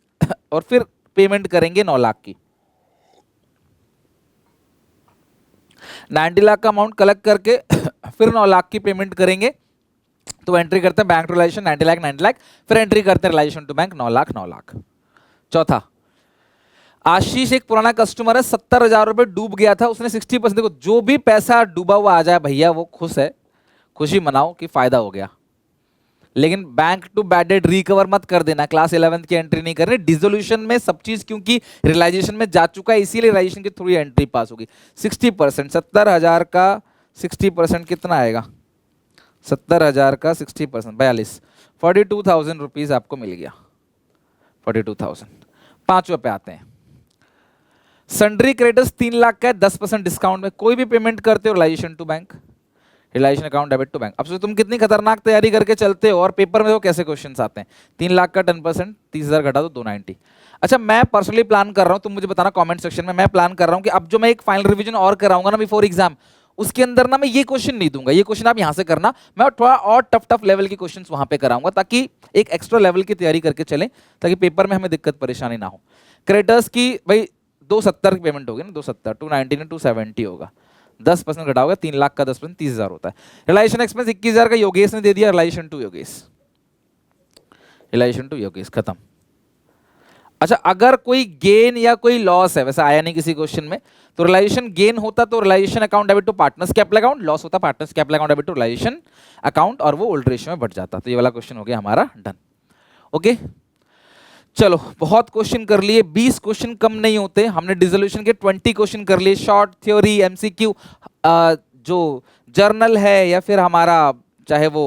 और फिर पेमेंट करेंगे 9 लाख की। 90 लाख का अमाउंट कलेक्ट करके फिर 9 लाख की पेमेंट करेंगे, तो एंट्री करते हैं bank to realisation 90 lakh 90 lakh, फिर एंट्री करते हैं realisation to bank 9 lakh 9 lakh. चौथा, आशीष एक पुराना कस्टमर है, 70,000 रुपए डूब गया था, उसने 60%। देखो जो भी पैसा डूबा हुआ आ जाए भैया वो खुश है, खुशी मनाओ कि फायदा हो गया, लेकिन bank to bad debt recover मत कर देना। क्लास 11th की एंट्री नहीं करनी। डिसोल्यूशन में सब चीज क्योंकि रियलाइजेशन में जा चुका है, इसीलिए रियलाइजेशन की थ्रू एंट्री पास होगी। 60%, 70,000 का 60% कितना आएगा? 70,000 का 60% 42, 42,000 रुपीज आपको मिल गया। 42,000। पांचवें पे आते हैं, सन्ड्री क्रेडिटर्स 3 लाख का है, 10% डिस्काउंट में कोई भी पेमेंट करते हो realisation to bank, realisation account debit to bank. अब सोचो तुम कितनी खतरनाक तैयारी करके चलते हो और पेपर में तो कैसे क्वेश्चंस आते हैं। 3 लाख का 10%, 30,000 घटा दो 290। अच्छा, मैं पर्सनली प्लान कर रहा हूं, तुम मुझे बताना कमेंट सेक्शन में। मैं प्लान कर रहा हूं कि अब जो मैं एक फाइनल रिवीजन और कराऊंगा ना बिफोर एग्जाम, उसके अंदर ना मैं ये क्वेश्चन नहीं दूंगा, ये क्वेश्चन आप यहां से करना, मैं थोड़ा और टफ लेवल के क्वेश्चंस वहां पे कराऊंगा, ताकि एक एक्स्ट्रा लेवल की तैयारी करके चलें, ताकि पेपर में हमें दिक्कत परेशानी ना हो। क्रेडिटर्स की भाई 270 की पेमेंट होगी ना, 270, 290 ने 270 होगा, 10% घटाओगे, 3 लाख का 10% 30,000 होता है। रियलाइजेशन एक्सपेंस 21,000 का योगेश ने दे दिया, realisation to Yogesh, realisation to Yogesh खत्म। अच्छा, अगर कोई गेन या कोई लॉस है, वैसे आया नहीं किसी क्वेश्चन में, तो रियलाइजेशन गेन होता तो realisation account debit to partners capital account, loss होता partners capital account debit to realisation account, और वो ओल्ड रेशियो में बढ़ जाता। तो ये वाला क्वेश्चन हो गया हमारा डन। ओके, चलो बहुत क्वेश्चन कर लिए, 20 क्वेश्चन कम नहीं होते। हमने डिसोल्यूशन के 20 क्वेश्चन कर लिए, शॉर्ट थ्योरी, एमसीक्यू, जो जर्नल है या फिर हमारा चाहे वो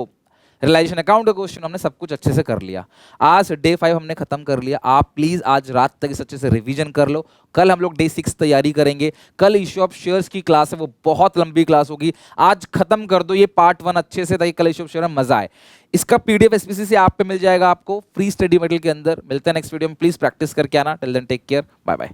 रियलाइजेशन अकाउंट का क्वेश्चन, हमने सब कुछ अच्छे से कर लिया। आज डे 5 हमने खत्म कर लिया। आप प्लीज आज रात तक इस अच्छे से रिवीजन कर लो। कल हम लोग डे 6 तैयारी करेंगे। कल इश्यू ऑफ शेयर्स की क्लास है, वो बहुत लंबी क्लास होगी। आज खत्म कर दो ये पार्ट 1 अच्छे से, ताकि कल इश्यू ऑफ शेयर में मजा आए। इसका पीडीएफ एसपीसीसी ऐप पे मिल जाएगा आपको फ्री स्टडी मटेरियल के अंदर। मिलते हैं नेक्स्ट वीडियो में, प्लीज प्रैक्टिस करके आना। Till then take care, bye bye.